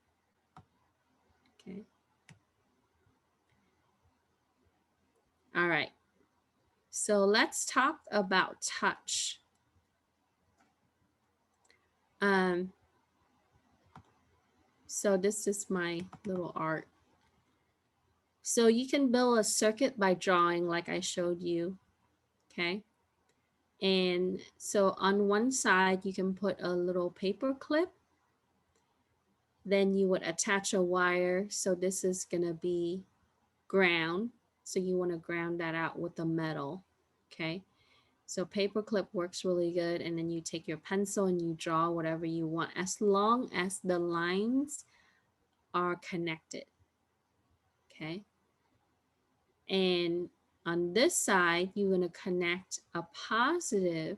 Okay. All right. So let's talk about touch. So this is my little art. So you can build a circuit by drawing like I showed you. Okay. And so on one side, you can put a little paper clip. Then you would attach a wire. So this is going to be ground. So you want to ground that out with a metal. Okay. So paper clip works really good. And then you take your pencil and you draw whatever you want, as long as the lines are connected. Okay. And on this side, you're going to connect a positive.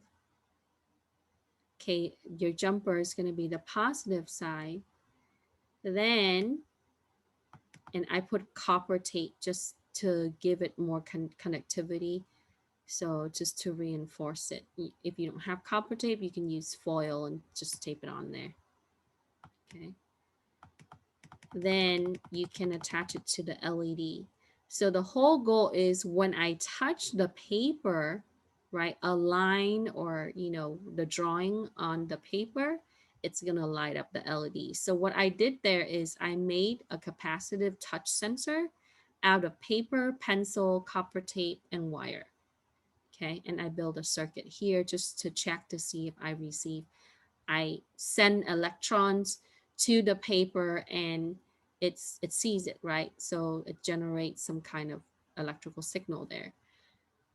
Okay, your jumper is going to be the positive side. Then, and I put copper tape just to give it more connectivity. So just to reinforce it. If you don't have copper tape, you can use foil and just tape it on there. Okay. Then you can attach it to the LED. So the whole goal is when I touch the paper, right, a line or, you know, the drawing on the paper, it's going to light up the LED. So what I did there is I made a capacitive touch sensor out of paper, pencil, copper tape, and wire. Okay, and I build a circuit here just to check to see if I send electrons to the paper and it sees it, right? So it generates some kind of electrical signal there.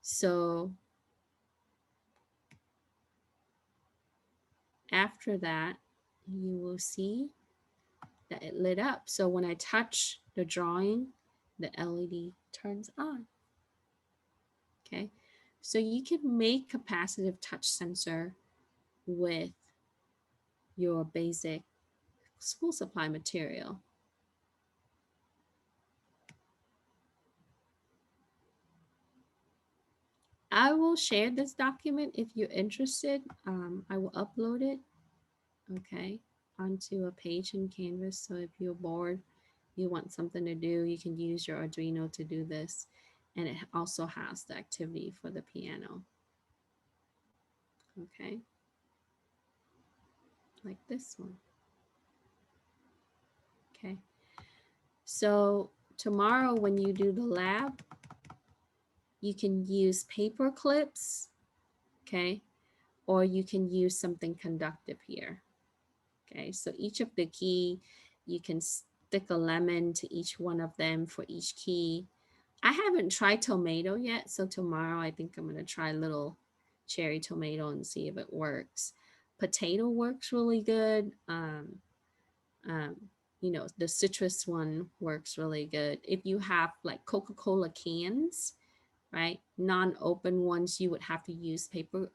So after that, you will see that it lit up. So when I touch the drawing, the LED turns on. Okay, so you can make capacitive touch sensor with your basic school supply material. I will share this document if you're interested. I will upload it, okay, onto a page in Canvas. So if you're bored, you want something to do, you can use your Arduino to do this. And it also has the activity for the piano. Okay, like this one. Okay, so tomorrow when you do the lab, you can use paper clips, okay, or you can use something conductive here. Okay, so each of the key, you can stick a lemon to each one of them for each key. I haven't tried tomato yet, so tomorrow I think I'm going to try little cherry tomato and see if it works. Potato works really good. Um, you know, the citrus one works really good. If you have like Coca-Cola cans, right, non-open ones, you would have to use paper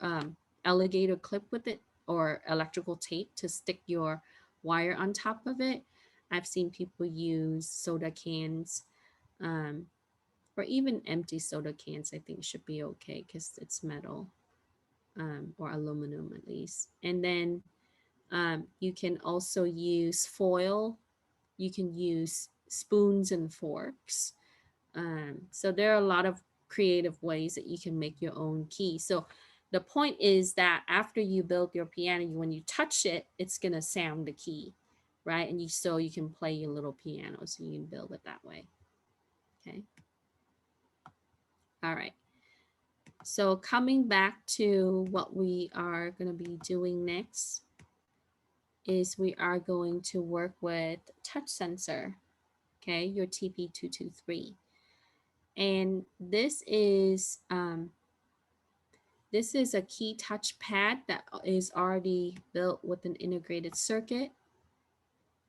alligator clip with it or electrical tape to stick your wire on top of it. I've seen people use soda cans, or even empty soda cans. I think should be okay because it's metal, or aluminum at least. And then you can also use foil. You can use spoons and forks. So there are a lot of creative ways that you can make your own key. So the point is that after you build your piano, when you touch it, it's gonna sound the key, right? And so you can play your little piano, so you can build it that way. Okay. All right. So coming back to what we are gonna be doing next is we are going to work with touch sensor, okay, your TP223. And this is a key touch pad that is already built with an integrated circuit.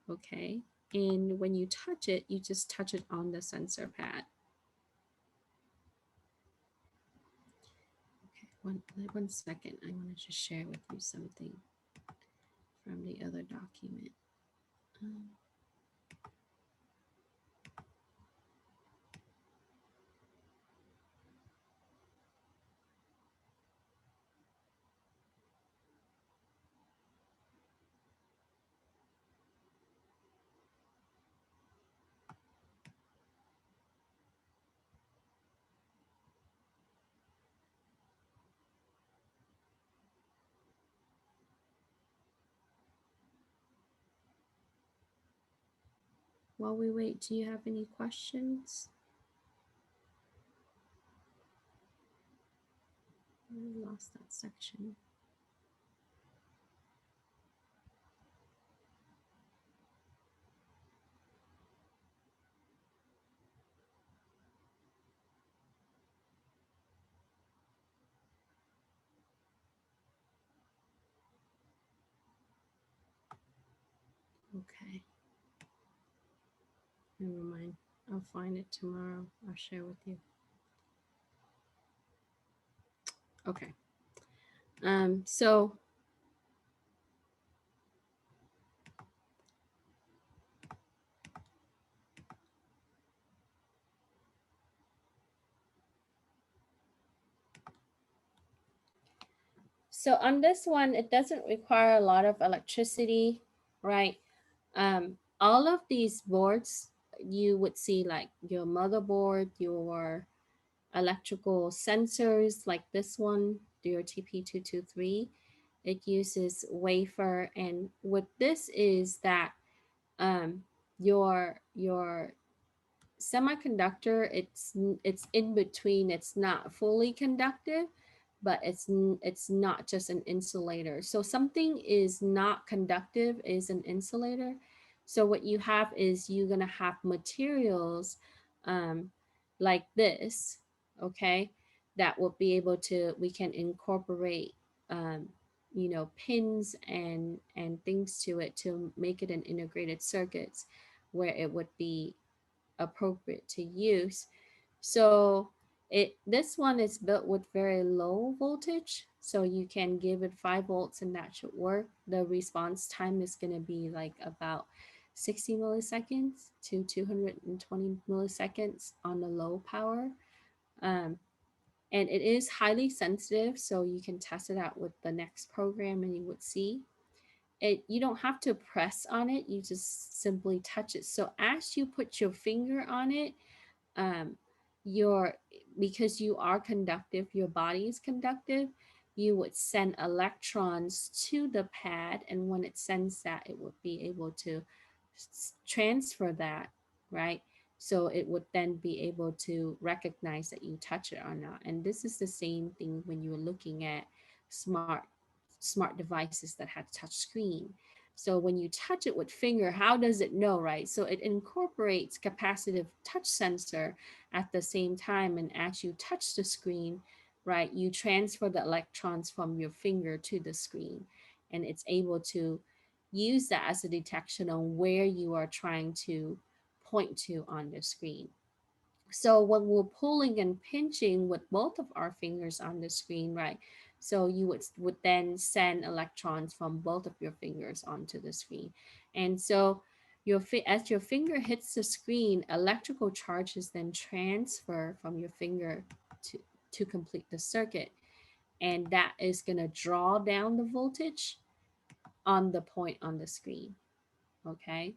Okay. And when you touch it, you just touch it on the sensor pad. Okay, one second. I want to just share with you something from the other document. While we wait, do you have any questions? I lost that section. Okay. Never mind. I'll find it tomorrow. I'll share with you. Okay. So So on this one, it doesn't require a lot of electricity, right? All of these boards, you would see like your motherboard, your electrical sensors like this one, your TP223. It uses wafer, and what this is that um, your semiconductor, it's in between. It's not fully conductive, but it's not just an insulator. So something is not conductive is an insulator. So what you have is you're gonna have materials um, like this, okay, that will be able to, we can incorporate um, pins and things to it to make it an integrated circuits where it would be appropriate to use. So this one is built with very low voltage, so you can give it 5 volts and that should work. The response time is going to be like about 60 milliseconds to 220 milliseconds on the low power. Um, and it is highly sensitive, so you can test it out with the next program and you would see it. You don't have to press on it, you just simply touch it. So as you put your finger on it, um, your because you are conductive, your body is conductive, you would send electrons to the pad, and when it sends that, it would be able to transfer that, right? So it would then be able to recognize that you touch it or not. And this is the same thing when you're looking at smart devices that had touch screen. So when you touch it with finger, how does it know, right? So it incorporates capacitive touch sensor at the same time. And as you touch the screen, right, you transfer the electrons from your finger to the screen. And it's able to use that as a detection on where you are trying to point to on the screen. So when we're pulling and pinching with both of our fingers on the screen, right? So you would then send electrons from both of your fingers onto the screen. And so as your finger hits the screen, electrical charges then transfer from your finger to, to complete the circuit. And that is going to draw down the voltage on the point on the screen. Okay.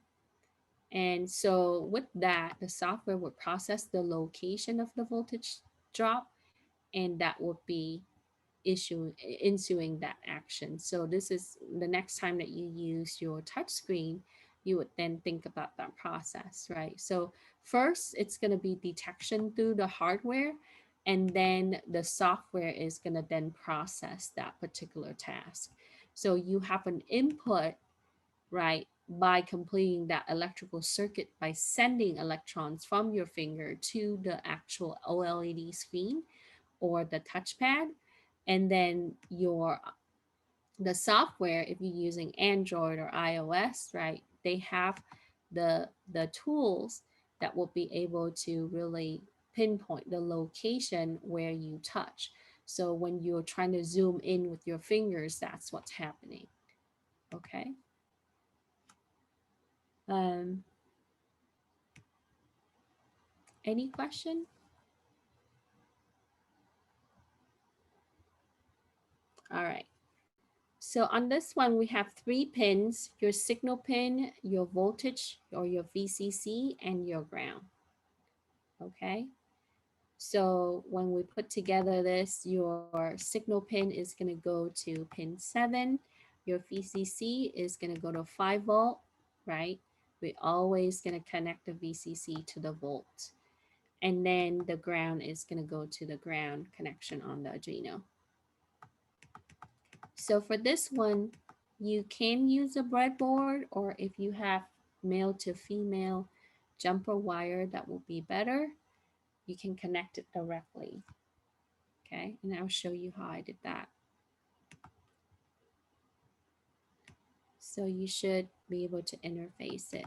And so with that, the software would process the location of the voltage drop, and that would be ensuing that action. So this is the next time that you use your touch screen, you would then think about that process, right? So first, it's going to be detection through the hardware, and then the software is going to then process that particular task. So you have an input, right, by completing that electrical circuit by sending electrons from your finger to the actual OLED screen or the touchpad. And then the software, if you're using Android or iOS, right, they have the tools that will be able to really pinpoint the location where you touch. So when you're trying to zoom in with your fingers, that's what's happening. Okay. Um, any question? All right. So on this one, we have 3 pins, your signal pin, your voltage or your VCC, and your ground. Okay. So when we put together this, your signal pin is going to go to pin 7. Your VCC is going to go to 5 volt, right? We're always going to connect the VCC to the volt. And then the ground is going to go to the ground connection on the Arduino. So for this one, you can use a breadboard, or if you have male to female jumper wire, that will be better. You can connect it directly. Okay, and I'll show you how I did that. So you should be able to interface it.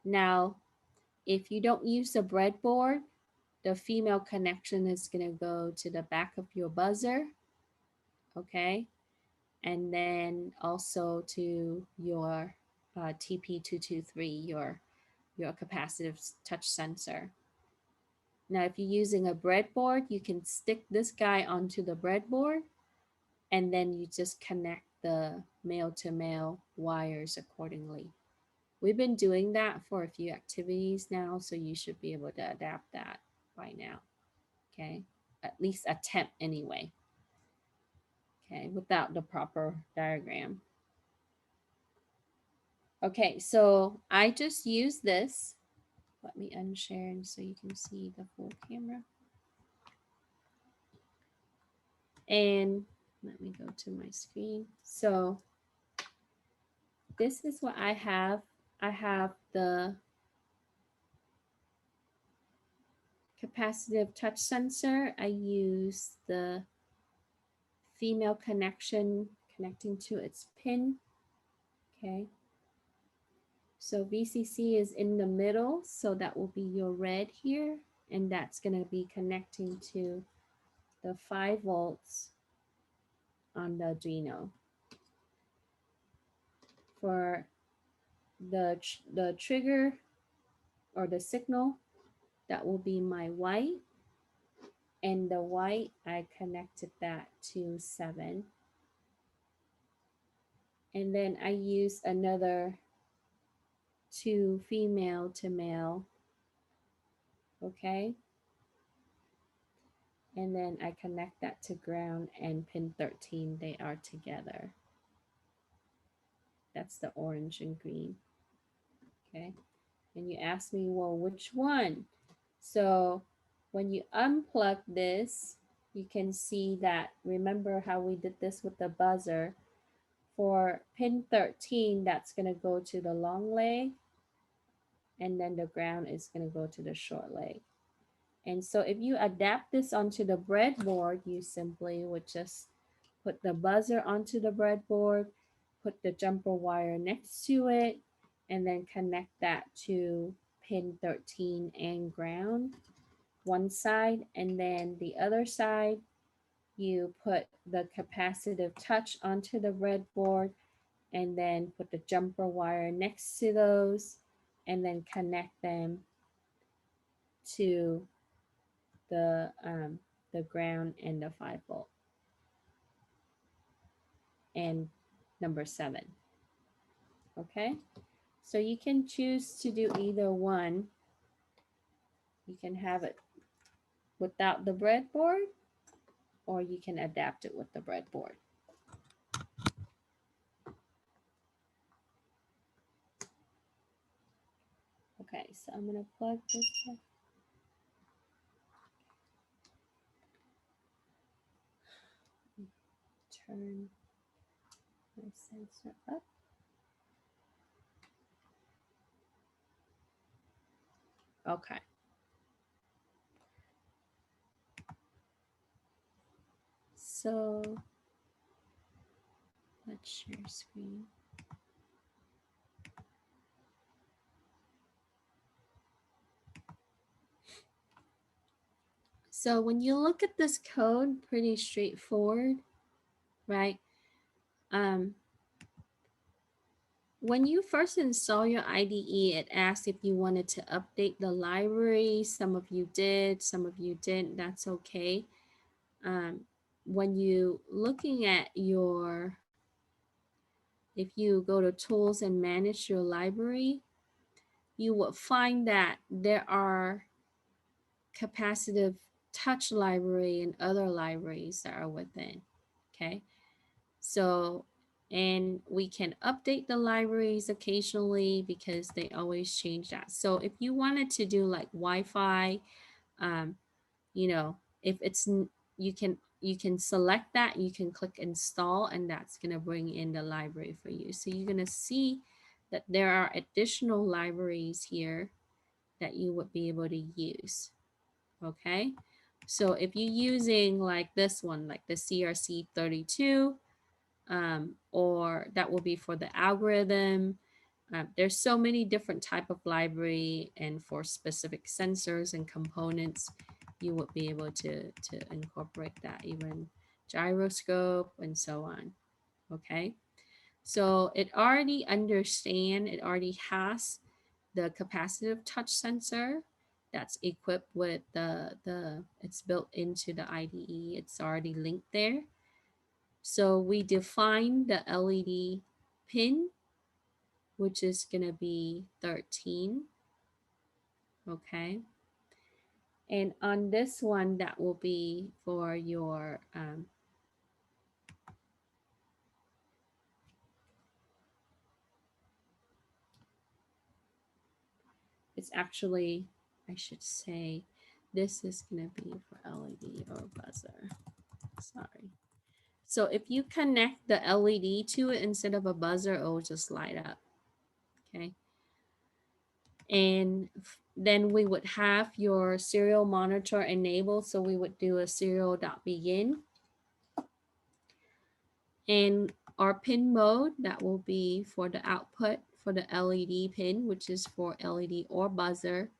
Now, if you don't use a breadboard, the female connection is going to go to the back of your buzzer. Okay, and then also to your TP223, your capacitive touch sensor. Now, if you're using a breadboard, you can stick this guy onto the breadboard, and then you just connect the male to male wires accordingly. We've been doing that for a few activities now, so you should be able to adapt that by now. Okay, at least attempt anyway. Okay, without the proper diagram. Okay, so I just use this. Let me unshare so you can see the full camera. And let me go to my screen. So this is what I have. I have the capacitive touch sensor. I use the female connection connecting to its pin. Okay. So VCC is in the middle, so that will be your red here, and that's going to be connecting to the 5 volts on the Arduino. For the trigger or the signal, that will be my white, and the white I connected that to 7, and then I use another 2 female to male. Okay, and then I connect that to ground and pin 13, they are together. That's the orange and green. Okay, and you ask me, well, which one? So when you unplug this, you can see that, remember how we did this with the buzzer? For pin 13, that's going to go to the long leg, and then the ground is going to go to the short leg. And so if you adapt this onto the breadboard, you simply would just put the buzzer onto the breadboard, put the jumper wire next to it, and then connect that to pin 13 and ground, one side, and then the other side, you put the capacitive touch onto the breadboard, and then put the jumper wire next to those, and then connect them to the ground and the 5 volt and number 7. Okay, so you can choose to do either one. You can have it without the breadboard, or you can adapt it with the breadboard. Okay, so I'm going to plug this in. Turn my sensor up. Okay. So let's share screen. So when you look at this code, pretty straightforward, right? When you first install your IDE, it asks if you wanted to update the library. Some of you did, some of you didn't. That's okay. When you looking at your, if you go to tools and manage your library, you will find that there are capacitive touch library and other libraries that are within. Okay, so, and we can update the libraries occasionally because they always change that. So if you wanted to do like Wi-Fi, you know, if it's, you can select that, you can click install, and that's going to bring in the library for you. So you're going to see that there are additional libraries here that you would be able to use. Okay, so if you're using like this one, like the CRC32, or that will be for the algorithm. There's so many different type of library, and for specific sensors and components, you would be able to incorporate that, even gyroscope and so on. Okay, so it already has the capacitive touch sensor that's equipped with it's built into the IDE. It's already linked there. So we define the LED pin, which is going to be 13. Okay. And on this one, that will be for your, it's actually, I should say, this is going to be for LED or buzzer. Sorry. So if you connect the LED to it instead of a buzzer, it will just light up. Okay. And then we would have your serial monitor enabled. So we would do a serial.begin. And our pin mode, that will be for the output for the LED pin, which is for LED or buzzer.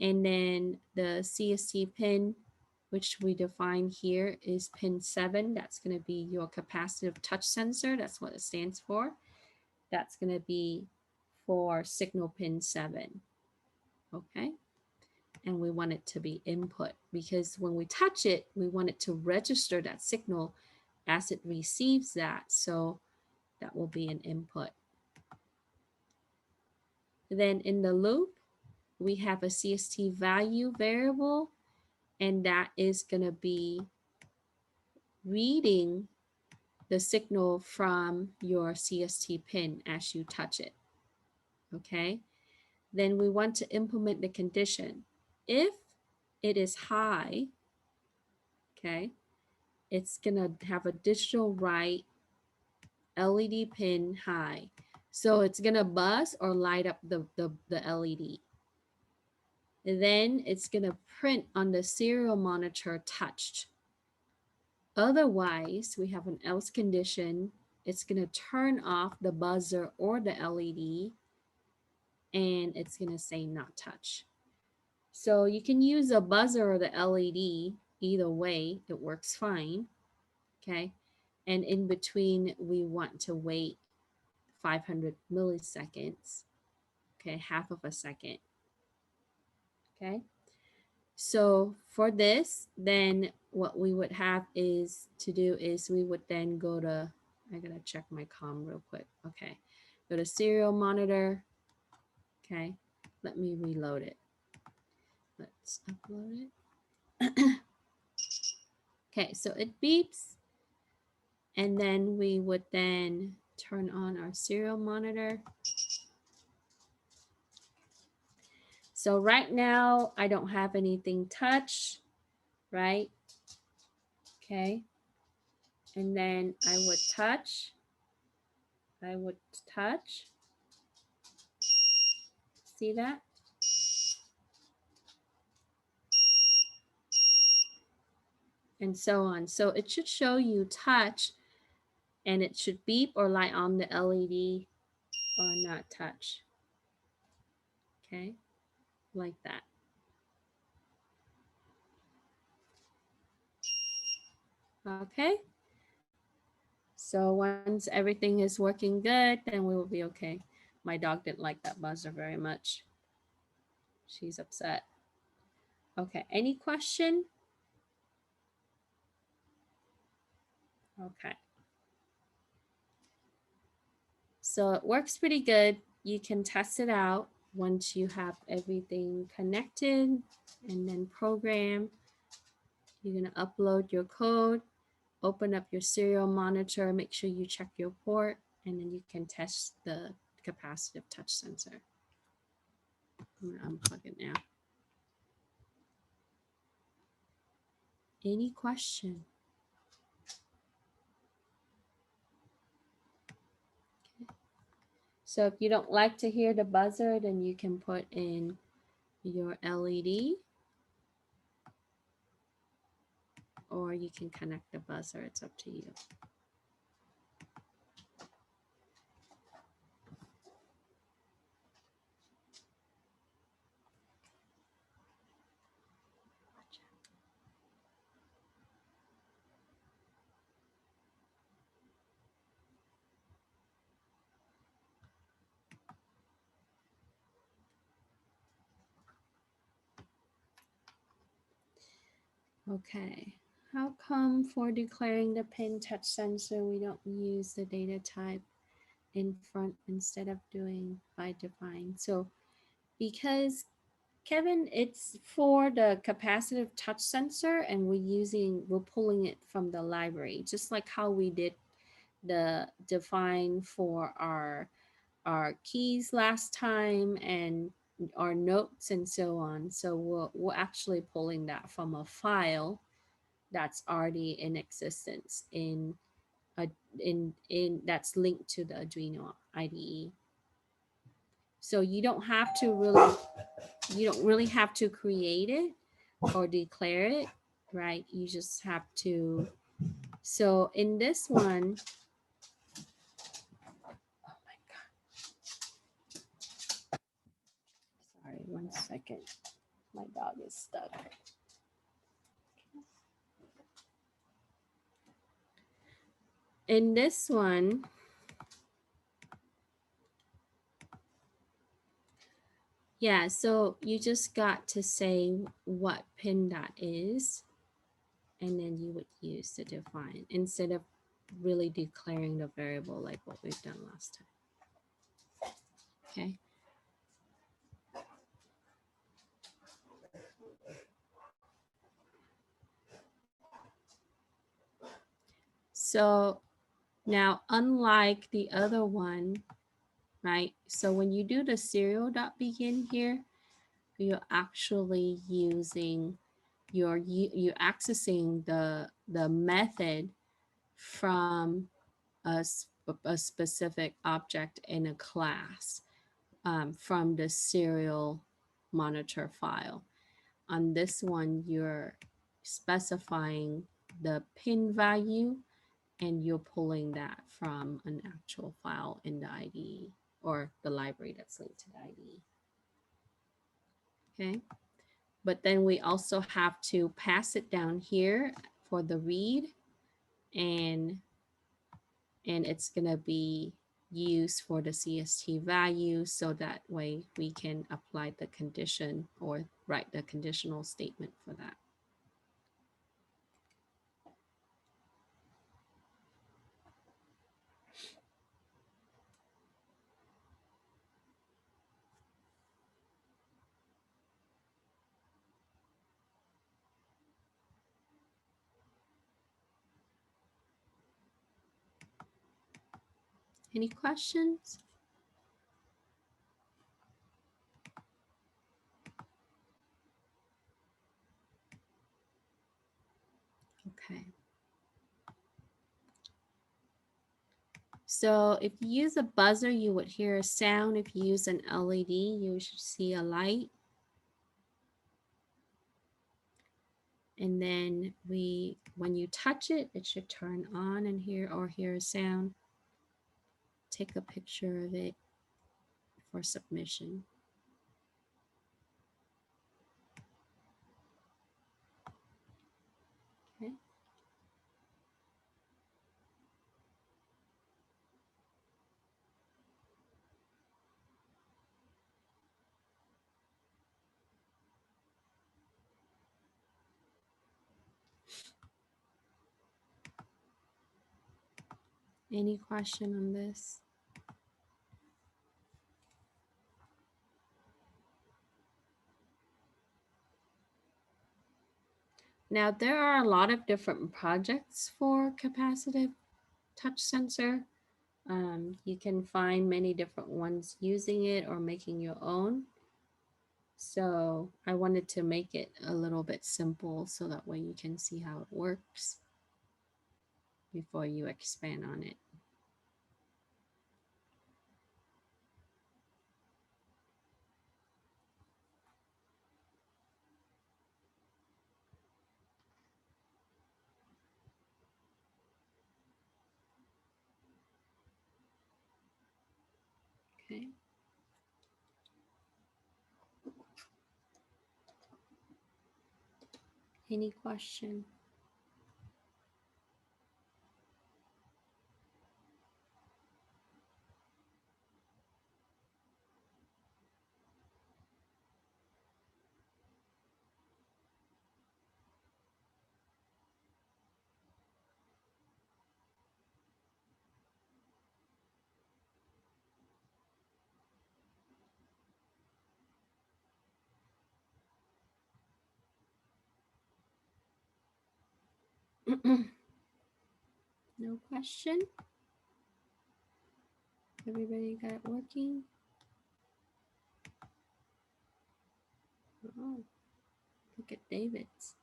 And then the CST pin, which we define here, is pin 7. That's going to be your capacitive touch sensor. That's what it stands for. That's going to be for signal pin 7. Okay. And we want it to be input because when we touch it, we want it to register that signal as it receives that. So that will be an input. Then in the loop, we have a CST value variable, and that is going to be reading the signal from your CST pin as you touch it. Okay. Then we want to implement the condition. If it is high, okay, it's going to have a digital write LED pin high. So it's going to buzz or light up the LED. And then it's going to print on the serial monitor touched. Otherwise, we have an else condition. It's going to turn off the buzzer or the LED, and it's going to say not touch. So you can use a buzzer or the LED. Either way, it works fine. Okay. And in between, we want to wait 500 milliseconds. Okay, half of a second. Okay. So for this, then what we would have is to do is we would then go to, I gotta check my comm real quick. Okay, go to serial monitor. Okay, let me reload it. Let's upload it. Okay, so it beeps. And then we would then turn on our serial monitor. So right now, I don't have anything touched, right? Okay. And then I would touch. See that? And so on. So it should show you touch, and it should beep or light on the LED or not touch. Okay, like that. Okay. So once everything is working good, then we will be okay. My dog didn't like that buzzer very much. She's upset. Okay, any question? Okay. So it works pretty good. You can test it out once you have everything connected and then programmed. You're going to upload your code, open up your serial monitor, make sure you check your port, and then you can test the capacitive touch sensor. I'm going to unplug it now. Any question? Okay. So if you don't like to hear the buzzer, then you can put in your LED, or you can connect the buzzer. It's up to you. Okay. How come for declaring the pin touch sensor, we don't use the data type in front instead of doing by define? So because Kevin, it's for the capacitive touch sensor and we're pulling it from the library, just like how we did the define for our keys last time and our notes and so on. So we're actually pulling that from a file that's already in existence a in that's linked to the Arduino IDE. So you don't really have to create it or declare it, right? You just have to. So in this one, oh my God, sorry, 1 second. My dog is stuck. In this one, yeah, so you just got to say what pin that is, and then you would use the define instead of really declaring the variable like what we've done last time. Okay. So now, unlike the other one, right? So when you do the serial dot begin here, you're actually using you're accessing the method from a specific object in a class from the serial monitor file. On this one, you're specifying the pin value and you're pulling that from an actual file in the IDE or the library that's linked to the IDE. Okay, but then we also have to pass it down here for the read, and it's gonna be used for the CST value, so that way we can apply the condition or write the conditional statement for that. Any questions? Okay. So if you use a buzzer, you would hear a sound. If you use an LED, you should see a light. And then when you touch it, it should turn on and hear a sound. Take a picture of it for submission. Okay. Any question on this? Now, there are a lot of different projects for capacitive touch sensor. You can find many different ones using it or making your own. So I wanted to make it a little bit simple so that way you can see how it works before you expand on it. Okay. Any question? No question. Everybody got it working? Oh, look at David's.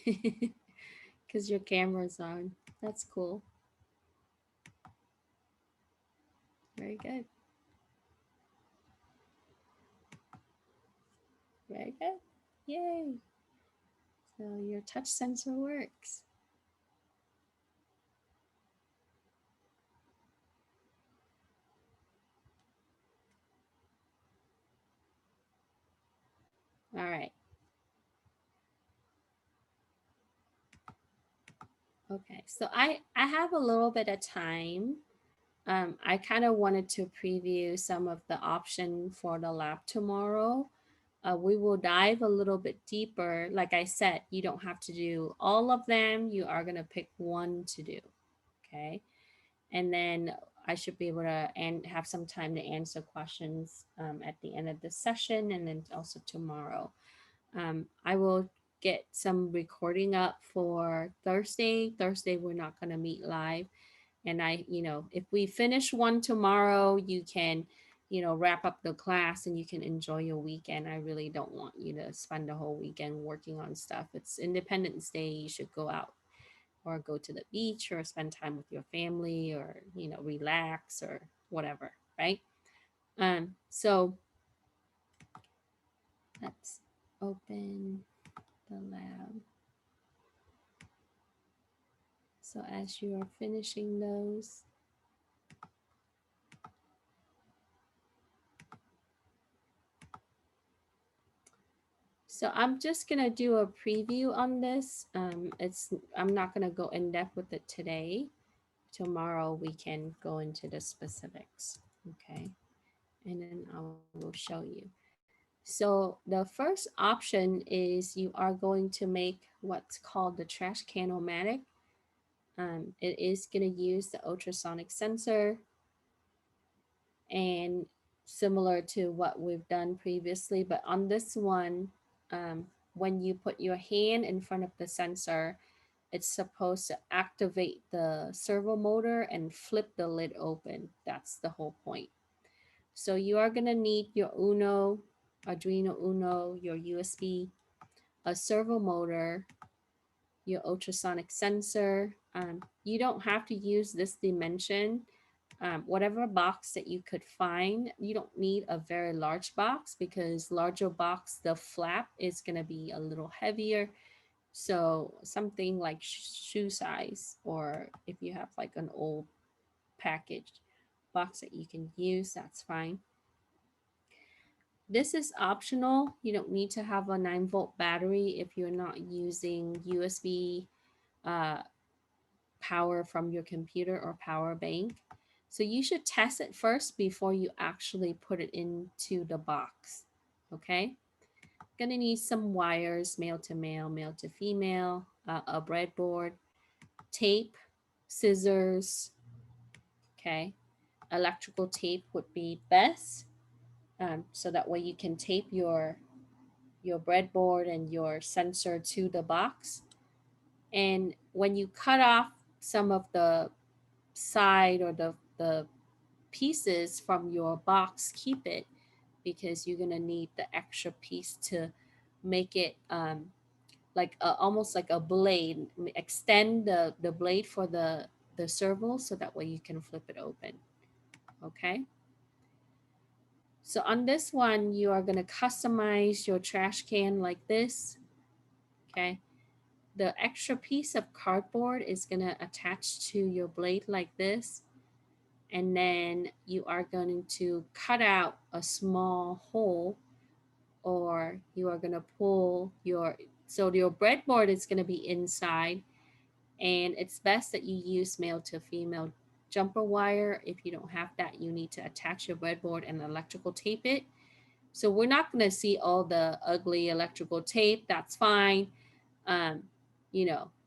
Because your camera's on. That's cool. Very good. Very good. Yay. So your touch sensor works. All right. Okay, so I have a little bit of time. I kind of wanted to preview some of the option for the lab tomorrow. We will dive a little bit deeper. Like I said, you don't have to do all of them. You are going to pick one to do. Okay. And then I should be able to and have some time to answer questions at the end of the session and then also tomorrow. I will get some recording up for Thursday. Thursday, we're not going to meet live. And if we finish one tomorrow, you can, wrap up the class and you can enjoy your weekend. I really don't want you to spend the whole weekend working on stuff. It's Independence Day. You should go out or go to the beach or spend time with your family or, relax or whatever, right? So let's open the lab. So as you are finishing those, so I'm just gonna do a preview on this. I'm not gonna go in depth with it today. Tomorrow we can go into the specifics, okay? And then I will show you. So the first option is you are going to make what's called the Trashcanomatic. It is gonna use the ultrasonic sensor and similar to what we've done previously, but on this one, when you put your hand in front of the sensor, it's supposed to activate the servo motor and flip the lid open. That's the whole point. So you are going to need your Arduino Uno, your USB, a servo motor, your ultrasonic sensor. You don't have to use this dimension. Whatever box that you could find, you don't need a very large box because larger box, the flap is going to be a little heavier. So something like shoe size, or if you have like an old packaged box that you can use, that's fine. This is optional. You don't need to have a 9-volt battery if you're not using USB power from your computer or power bank. So you should test it first before you actually put it into the box. Okay. Gonna need some wires, male to male, male to female, a breadboard, tape, scissors. Okay. Electrical tape would be best. So that way you can tape your breadboard and your sensor to the box. And when you cut off some of the side or the pieces from your box, keep it because you're gonna need the extra piece to make it like almost like a blade. Extend the blade for the servo so that way you can flip it open. Okay. So on this one, you are gonna customize your trash can like this. Okay. The extra piece of cardboard is gonna attach to your blade like this. And then you are going to cut out a small hole, or you are going to pull so your breadboard is going to be inside, and it's best that you use male to female jumper wire. If you don't have that, you need to attach your breadboard and electrical tape it. So we're not going to see all the ugly electrical tape. That's fine. um,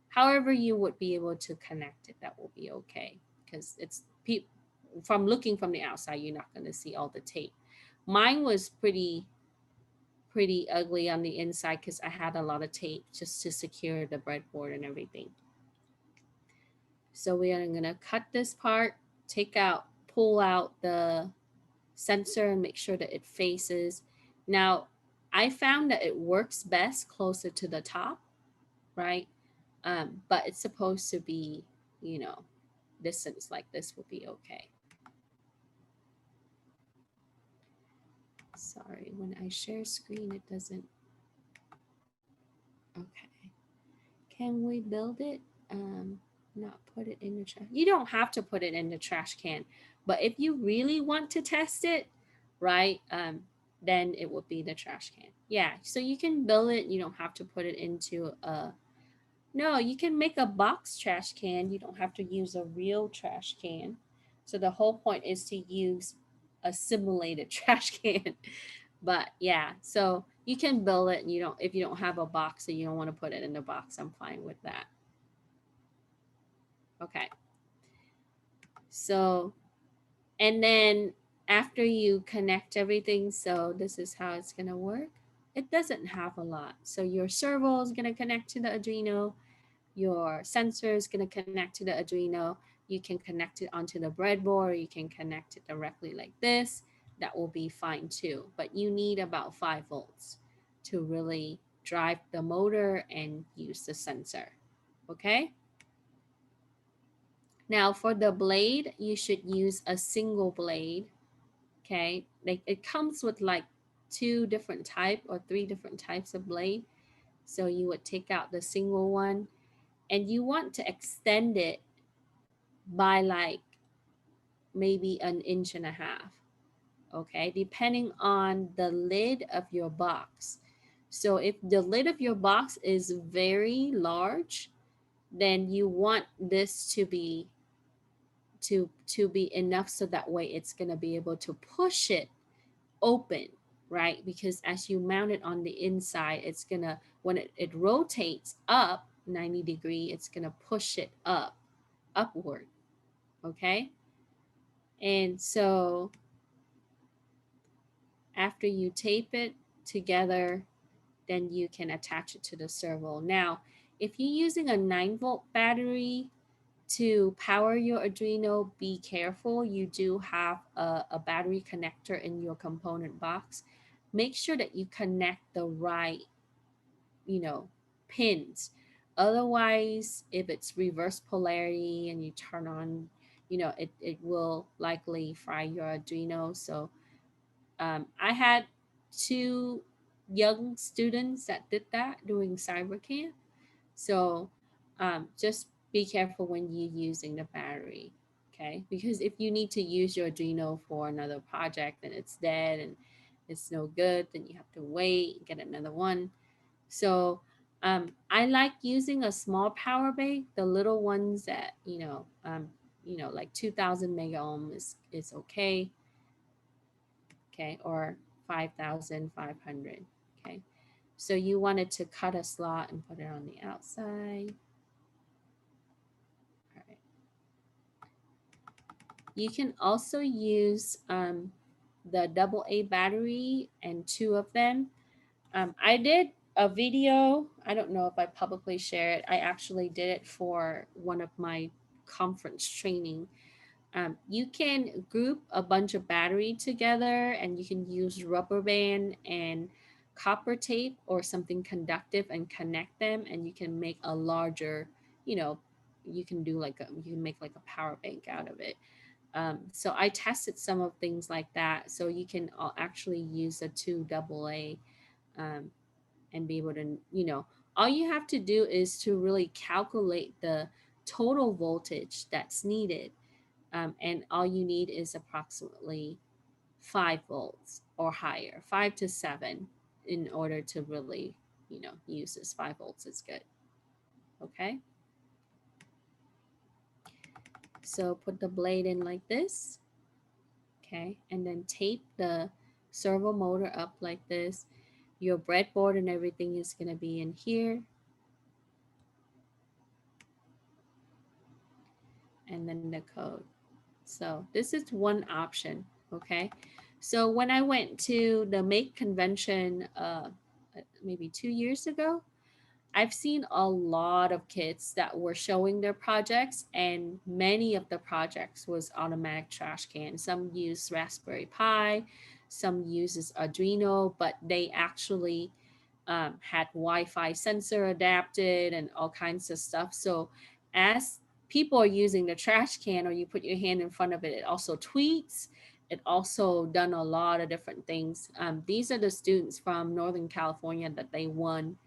However you would be able to connect it, that will be okay, because it's from looking from the outside, you're not going to see all the tape. Mine was pretty pretty ugly on the inside because I had a lot of tape just to secure the breadboard and everything. So we are gonna cut this part, pull out the sensor and make sure that it faces. Now, I found that it works best closer to the top, right? But it's supposed to be, you know, distance like this will be okay. Sorry, when I share screen, it doesn't. Okay. Can we build it? Not put it in the trash. You don't have to put it in the trash can, but if you really want to test it, right, then it would be the trash can. Yeah, so you can build it. You don't have to put it into a. No, you can make a box trash can. You don't have to use a real trash can. So the whole point is to use a simulated trash can. But yeah, so you can build it and you don't if you don't have a box and you don't want to put it in the box, I'm fine with that. Okay. So and then after you connect everything, so this is how it's gonna work. It doesn't have a lot. So your servo is gonna connect to the Arduino, your sensor is gonna connect to the Arduino. You can connect it onto the breadboard, you can connect it directly like this. That will be fine too. But you need about 5 volts to really drive the motor and use the sensor. Okay? Now for the blade, you should use a single blade. Okay, like it comes with like 2 different type or 3 different types of blade. So you would take out the single one and you want to extend it by like maybe 1.5 inches. Okay, depending on the lid of your box. So if the lid of your box is very large, then you want this to be enough so that way it's going to be able to push it open, right? Because as you mount it on the inside, it's going to when it rotates up 90-degree, it's going to push it upward. Okay, and so after you tape it together, then you can attach it to the servo. Now if you're using a 9-volt battery to power your Arduino, be careful. You do have a battery connector in your component box. Make sure that you connect the right, you know, pins. Otherwise, if it's reverse polarity and you turn on, it will likely fry your Arduino. So I had 2 young students that did that during cyber camp. So just be careful when you're using the battery, okay? Because if you need to use your Arduino for another project and it's dead and it's no good, then you have to wait, get another one. So I like using a small power bank, the little ones that, like 2000 mega ohm is okay, okay, or 5500, okay? So you wanted to cut a slot and put it on the outside. All right. You can also use the AA battery and 2 of them. I did a video. I don't know if I publicly share it. I actually did it for one of my conference training. You can group a bunch of battery together and you can use rubber band and copper tape or something conductive and connect them, and you can make a larger, you know, you can make like a power bank out of it. So I tested some of things like that. So you can actually use a 2 AA and be able to, all you have to do is to really calculate the total voltage that's needed. And all you need is approximately 5 volts or higher, 5 to 7, in order to really, use this. 5 volts is good. Okay. So put the blade in like this. Okay. And then tape the servo motor up like this. Your breadboard and everything is going to be in here. And then the code. So this is one option. Okay. So when I went to the Make convention maybe 2 years ago, I've seen a lot of kids that were showing their projects, and many of the projects was automatic trash can. Some use Raspberry Pi, some uses Arduino, but they actually had Wi-Fi sensor adapted and all kinds of stuff. So as people are using the trash can, or you put your hand in front of it, it also tweets. It also done a lot of different things. These are the students from Northern California that they won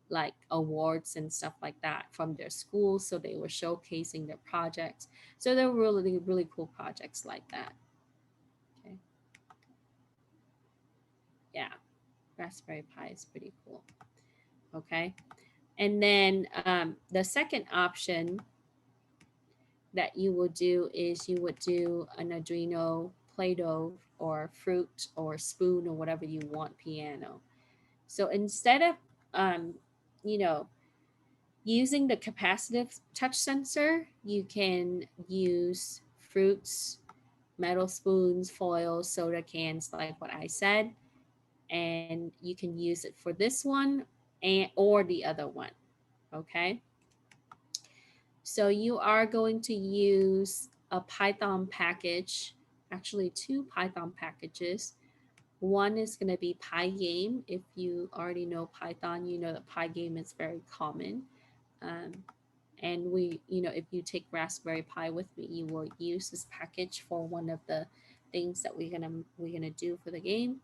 like awards and stuff like that from their schools. So they were showcasing their projects. So they were really, really cool projects like that. Okay. Yeah. Raspberry Pi is pretty cool. Okay. And then the second option that you would do is you would do an Arduino Play-Doh or fruit or spoon or whatever you want piano. So instead of, um, you know, using the capacitive touch sensor, you can use fruits, metal spoons, foils, soda cans, like what I said, and you can use it for this one and or the other one. Okay. So you are going to use a Python package, actually two Python packages. One is going to be Pygame. If you already know Python, you know that Pygame is very common. Um, and if you take Raspberry Pi with me, you will use this package for one of the things that we're gonna do for the game.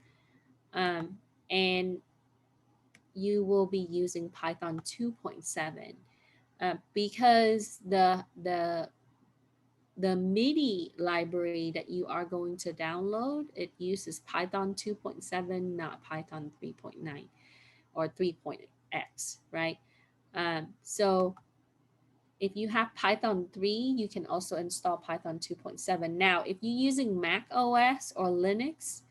And you will be using Python 2.7 because the MIDI library that you are going to download, it uses Python 2.7, not Python 3.9 or 3.x, right? So if you have Python 3, you can also install Python 2.7. Now, if you're using Mac OS or Linux,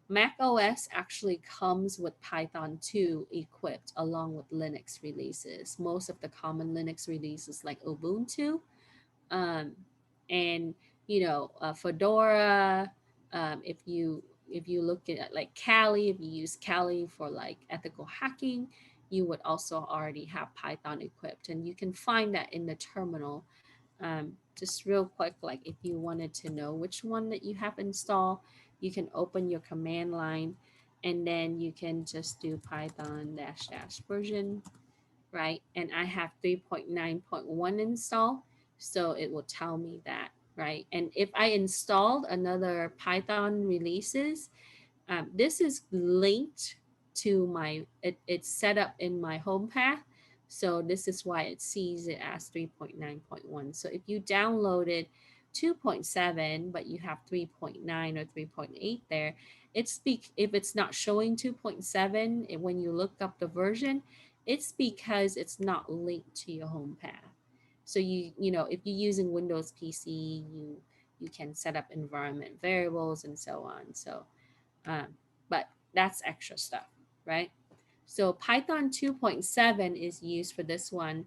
Mac OS actually comes with Python 2 equipped along with Linux releases. Most of the common Linux releases like Ubuntu, um, and Fedora. If you look at like Kali, if you use Kali for like ethical hacking, you would also already have Python equipped, and you can find that in the terminal. Just real quick, like if you wanted to know which one that you have installed, you can open your command line, and then you can just do Python dash dash version, right? And I have 3.9.1 installed, so it will tell me that, right? And if I installed another Python releases, this is linked to it's set up in my home path. So this is why it sees it as 3.9.1. So if you downloaded 2.7, but you have 3.9 or 3.8 there, if it's not showing 2.7 when you look up the version, it's because it's not linked to your home path. So if you're using Windows PC, you can set up environment variables and so on. So um, but that's extra stuff, right? So Python 2.7 is used for this one.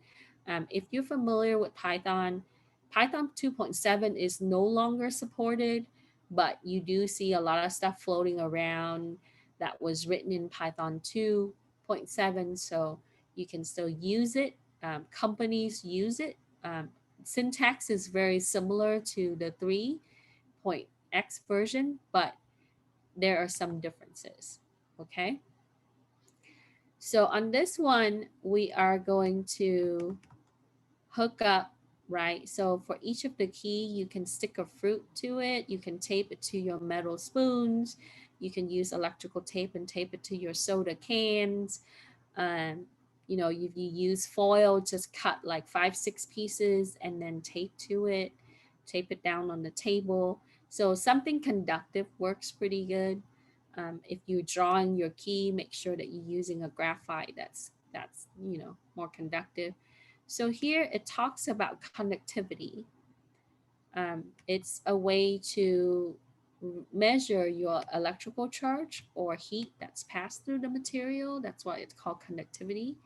If you're familiar with Python, Python 2.7 is no longer supported, but you do see a lot of stuff floating around that was written in Python 2.7, so you can still use it. Companies use it. Syntax is very similar to the 3.x version, but there are some differences. Okay. So on this one, we are going to hook up, right? So for each of the key, you can stick a fruit to it. You can tape it to your metal spoons. You can use electrical tape and tape it to your soda cans. Um, if you use foil, just cut like 5-6 pieces and then tape to it, tape it down on the table. So something conductive works pretty good. If you're drawing your key, make sure that you're using a graphite that's more conductive. So here it talks about conductivity. It's a way to measure your electrical charge or heat that's passed through the material. That's why it's called conductivity.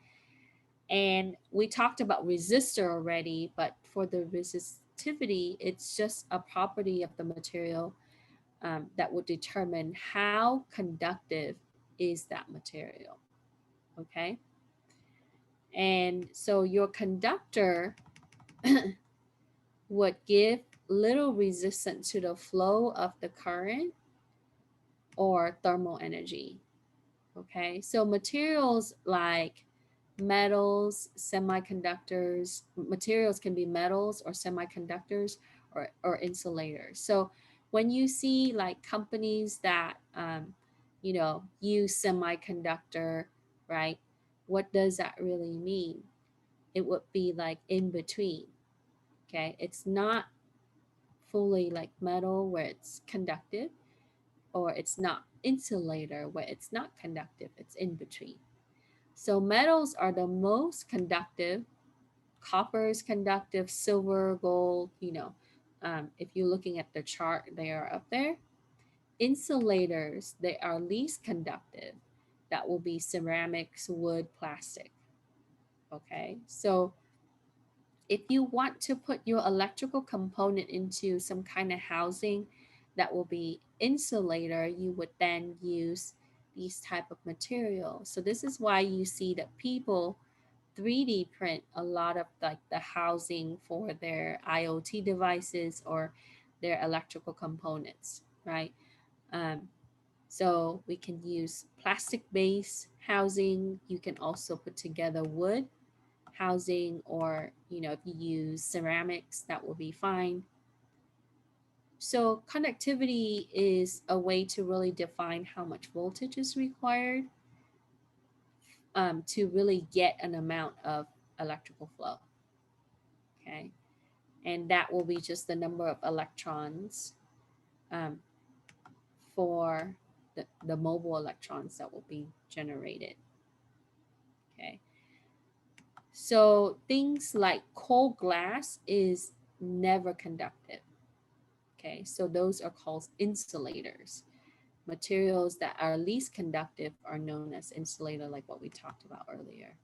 And we talked about resistor already, but for the resistivity, it's just a property of the material that would determine how conductive is that material. Okay. And so your conductor would give little resistance to the flow of the current or thermal energy. Okay, so materials like metals, semiconductors, materials can be metals or semiconductors or insulators. So when you see like companies that, use semiconductor, right? What does that really mean? It would be like in between. Okay, it's not fully like metal where it's conductive, or it's not insulator where it's not conductive, it's in between. So metals are the most conductive. Copper is conductive, silver, gold, if you're looking at the chart, they are up there. Insulators, they are least conductive. That will be ceramics, wood, plastic. Okay, so if you want to put your electrical component into some kind of housing that will be insulator, you would then use these type of materials. So this is why you see that people 3D print a lot of like the housing for their IoT devices or their electrical components, right? Um, so we can use plastic base housing. You can also put together wood housing, or if you use ceramics, that will be fine. So conductivity is a way to really define how much voltage is required to really get an amount of electrical flow. Okay, and that will be just the number of electrons um, for the mobile electrons that will be generated. Okay, so things like cold glass is never conductive. Okay, so those are called insulators. Materials that are least conductive are known as insulator, like what we talked about earlier.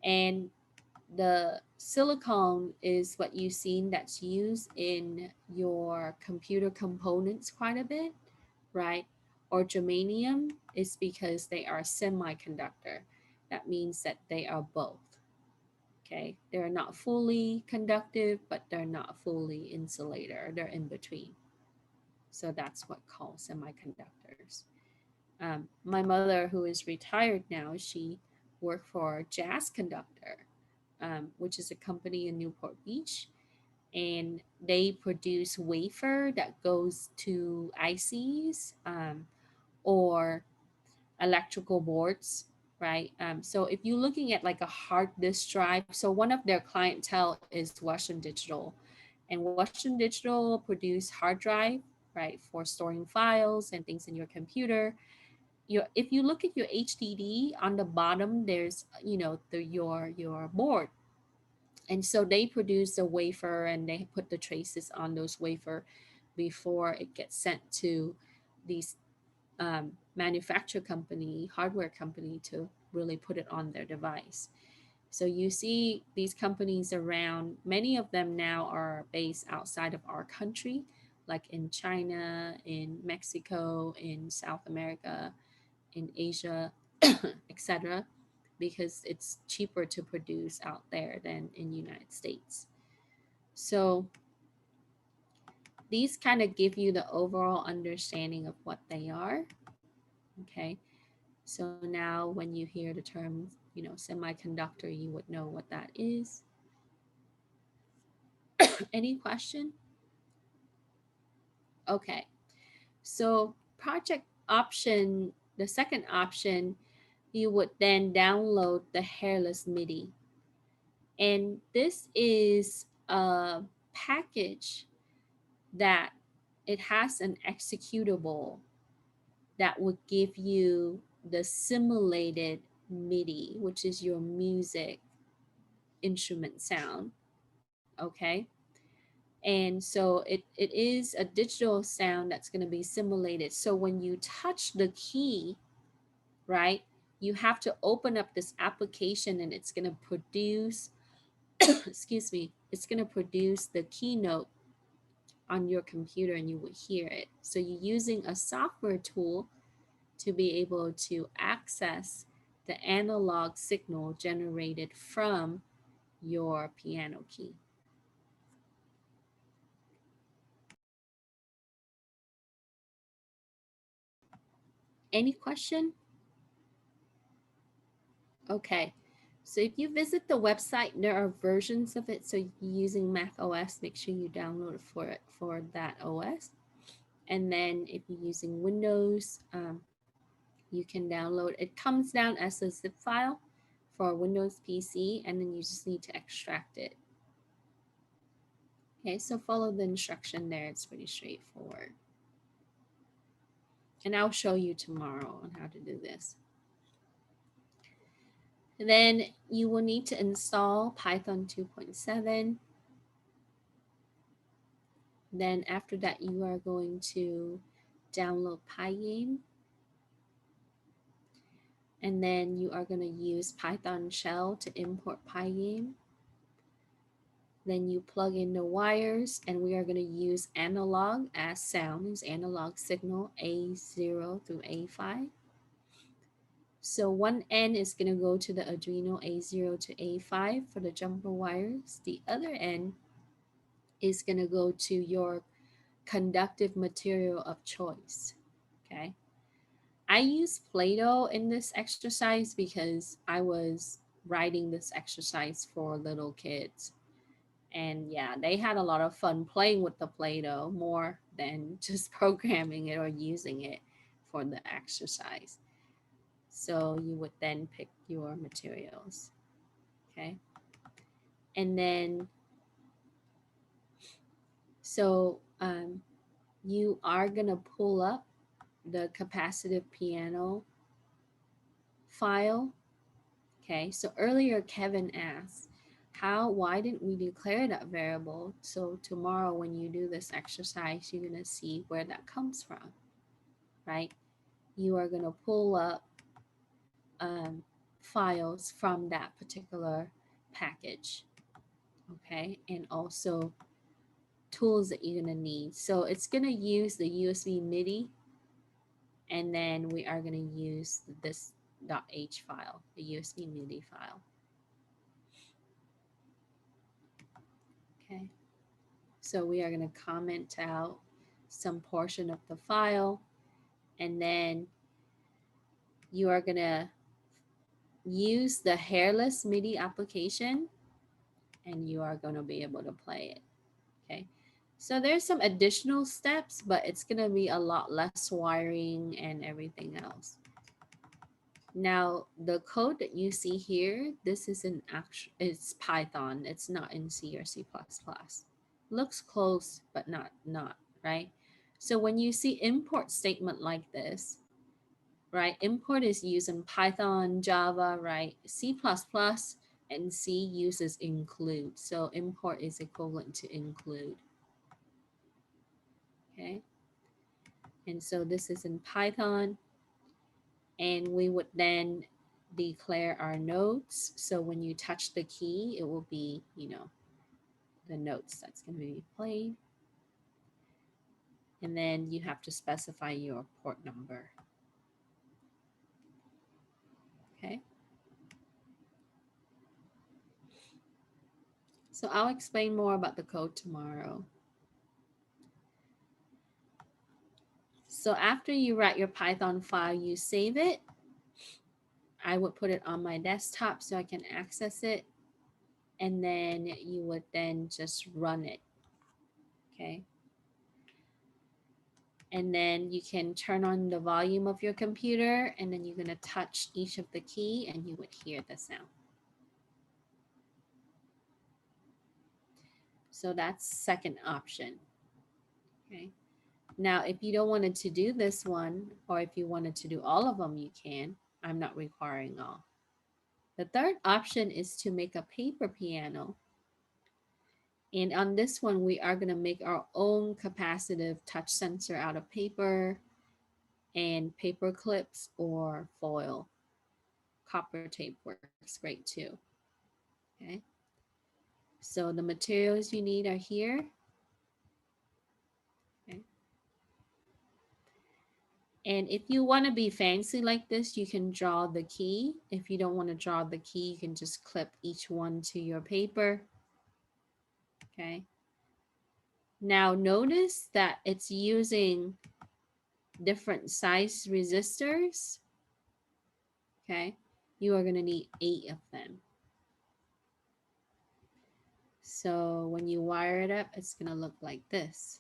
And the silicone is what you've seen that's used in your computer components quite a bit, right? Or germanium is because they are semiconductor. That means that they are both. Okay, they're not fully conductive, but they're not fully insulator. They're in between. So that's what called semiconductors. My mother, who is retired now, she worked for Jazz Conductor, which is a company in Newport Beach, and they produce wafer that goes to ICs or electrical boards, right? So if you're looking at like a hard disk drive, so one of their clientele is Western Digital, and Western Digital produce hard drive, right, for storing files and things in your computer. If you look at your HDD on the bottom, there's your board, and so they produce the wafer and they put the traces on those wafer before it gets sent to these manufacturer company, hardware company, to really put it on their device. So you see these companies around, many of them now are based outside of our country, like in China, in Mexico, in South America, in Asia, etc., because it's cheaper to produce out there than in United States. So these kind of give you the overall understanding of what they are. Okay. So now when you hear the term, semiconductor, you would know what that is. Any question? Okay. So project option, the second option, you would then download the hairless MIDI. And this is a package that it has an executable that would give you the simulated MIDI, which is your music instrument sound. Okay. And so it is a digital sound that's going to be simulated. So when you touch the key, right, you have to open up this application and it's going to produce, excuse me, it's going to produce the keynote on your computer and you would hear it. So you're using a software tool to be able to access the analog signal generated from your piano key. Any question? Okay. So if you visit the website, there are versions of it. So if you're using Mac OS, make sure you download it for that OS. And then if you're using Windows, you can download. It comes down as a zip file for Windows PC, and then you just need to extract it. Okay, so follow the instruction there. It's pretty straightforward. And I'll show you tomorrow on how to do this. Then you will need to install Python 2.7. Then after that, you are going to download Pygame. And then you are going to use Python shell to import Pygame. Then you plug in the wires, and we are going to use analog as sound, as analog signal A0 through A5. So one end is going to go to the Arduino A0 to A5 for the jumper wires. The other end is going to go to your conductive material of choice. Okay. I use Play-Doh in this exercise because I was writing this exercise for little kids. And yeah, they had a lot of fun playing with the Play-Doh more than just programming it or using it for the exercise. So you would then pick your materials, okay? And then, so you are gonna pull up the capacitive piano file, okay? So earlier Kevin asked, why didn't we declare that variable? So tomorrow when you do this exercise, you're gonna see where that comes from, right? You are gonna pull up files from that particular package, okay? And also tools that you're gonna need. So it's gonna use the USB MIDI, and then we are gonna use this .h file, the USB MIDI file. Okay, so we are gonna comment out some portion of the file, and then you are gonna use the hairless MIDI application, and you are gonna be able to play it. Okay, so there's some additional steps, but it's gonna be a lot less wiring and everything else. Now, the code that you see here, this is it's Python. It's not in C or C++. Looks close, but not, right? So when you see import statement like this, right? Import is used in Python, Java, right? C++ and C uses include. So import is equivalent to include. Okay. And so this is in Python. And we would then declare our notes. So when you touch the key, it will be, the notes that's going to be played. And then you have to specify your port number. Okay. So I'll explain more about the code tomorrow. So after you write your Python file, you save it. I would put it on my desktop so I can access it. And then you would then just run it. Okay. And then you can turn on the volume of your computer, and then you're going to touch each of the key and you would hear the sound. So that's second option. Okay. Now, if you don't want to do this one, or if you wanted to do all of them, you can. I'm not requiring all. The third option is to make a paper piano. And on this one, we are going to make our own capacitive touch sensor out of paper and paper clips or foil. Copper tape works great too. Okay. So the materials you need are here. And if you want to be fancy like this, you can draw the key. If you don't want to draw the key, you can just clip each one to your paper. Okay. Now notice that it's using different size resistors. Okay. You are going to need 8 of them. So when you wire it up, it's going to look like this.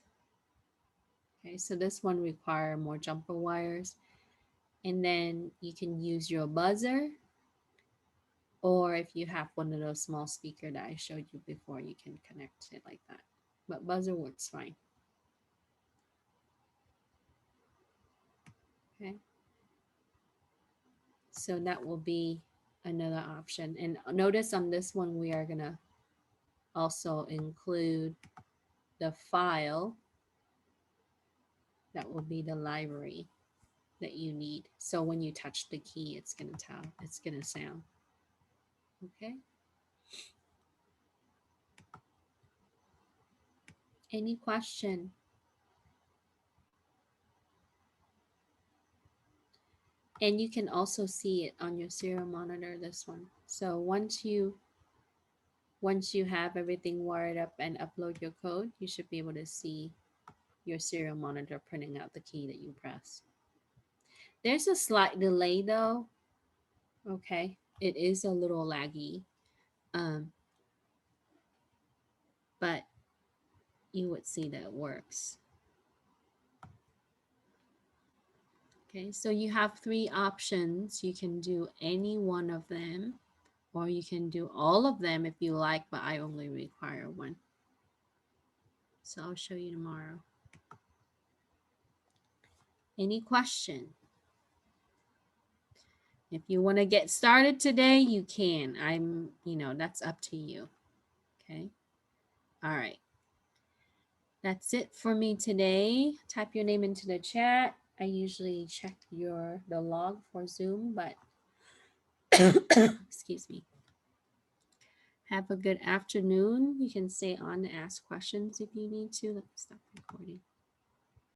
Okay, so this one requires more jumper wires. And then you can use your buzzer, or if you have one of those small speakers that I showed you before, you can connect it like that. But buzzer works fine. Okay. So that will be another option. And notice on this one, we are gonna also include the file that will be the library that you need. So when you touch the key, it's gonna sound. Okay. Any question? And you can also see it on your serial monitor, this one. So once you have everything wired up and upload your code, you should be able to see your serial monitor printing out the key that you press. There's a slight delay though. Okay. It is a little laggy. But you would see that it works. Okay, so you have 3 options. You can do any one of them, or you can do all of them if you like, but I only require one. So I'll show you tomorrow. Any question? If you want to get started today, you can. That's up to you. Okay. All right. That's it for me today. Type your name into the chat. I usually check the log for Zoom, but excuse me. Have a good afternoon. You can stay on to ask questions if you need to. Let me stop recording.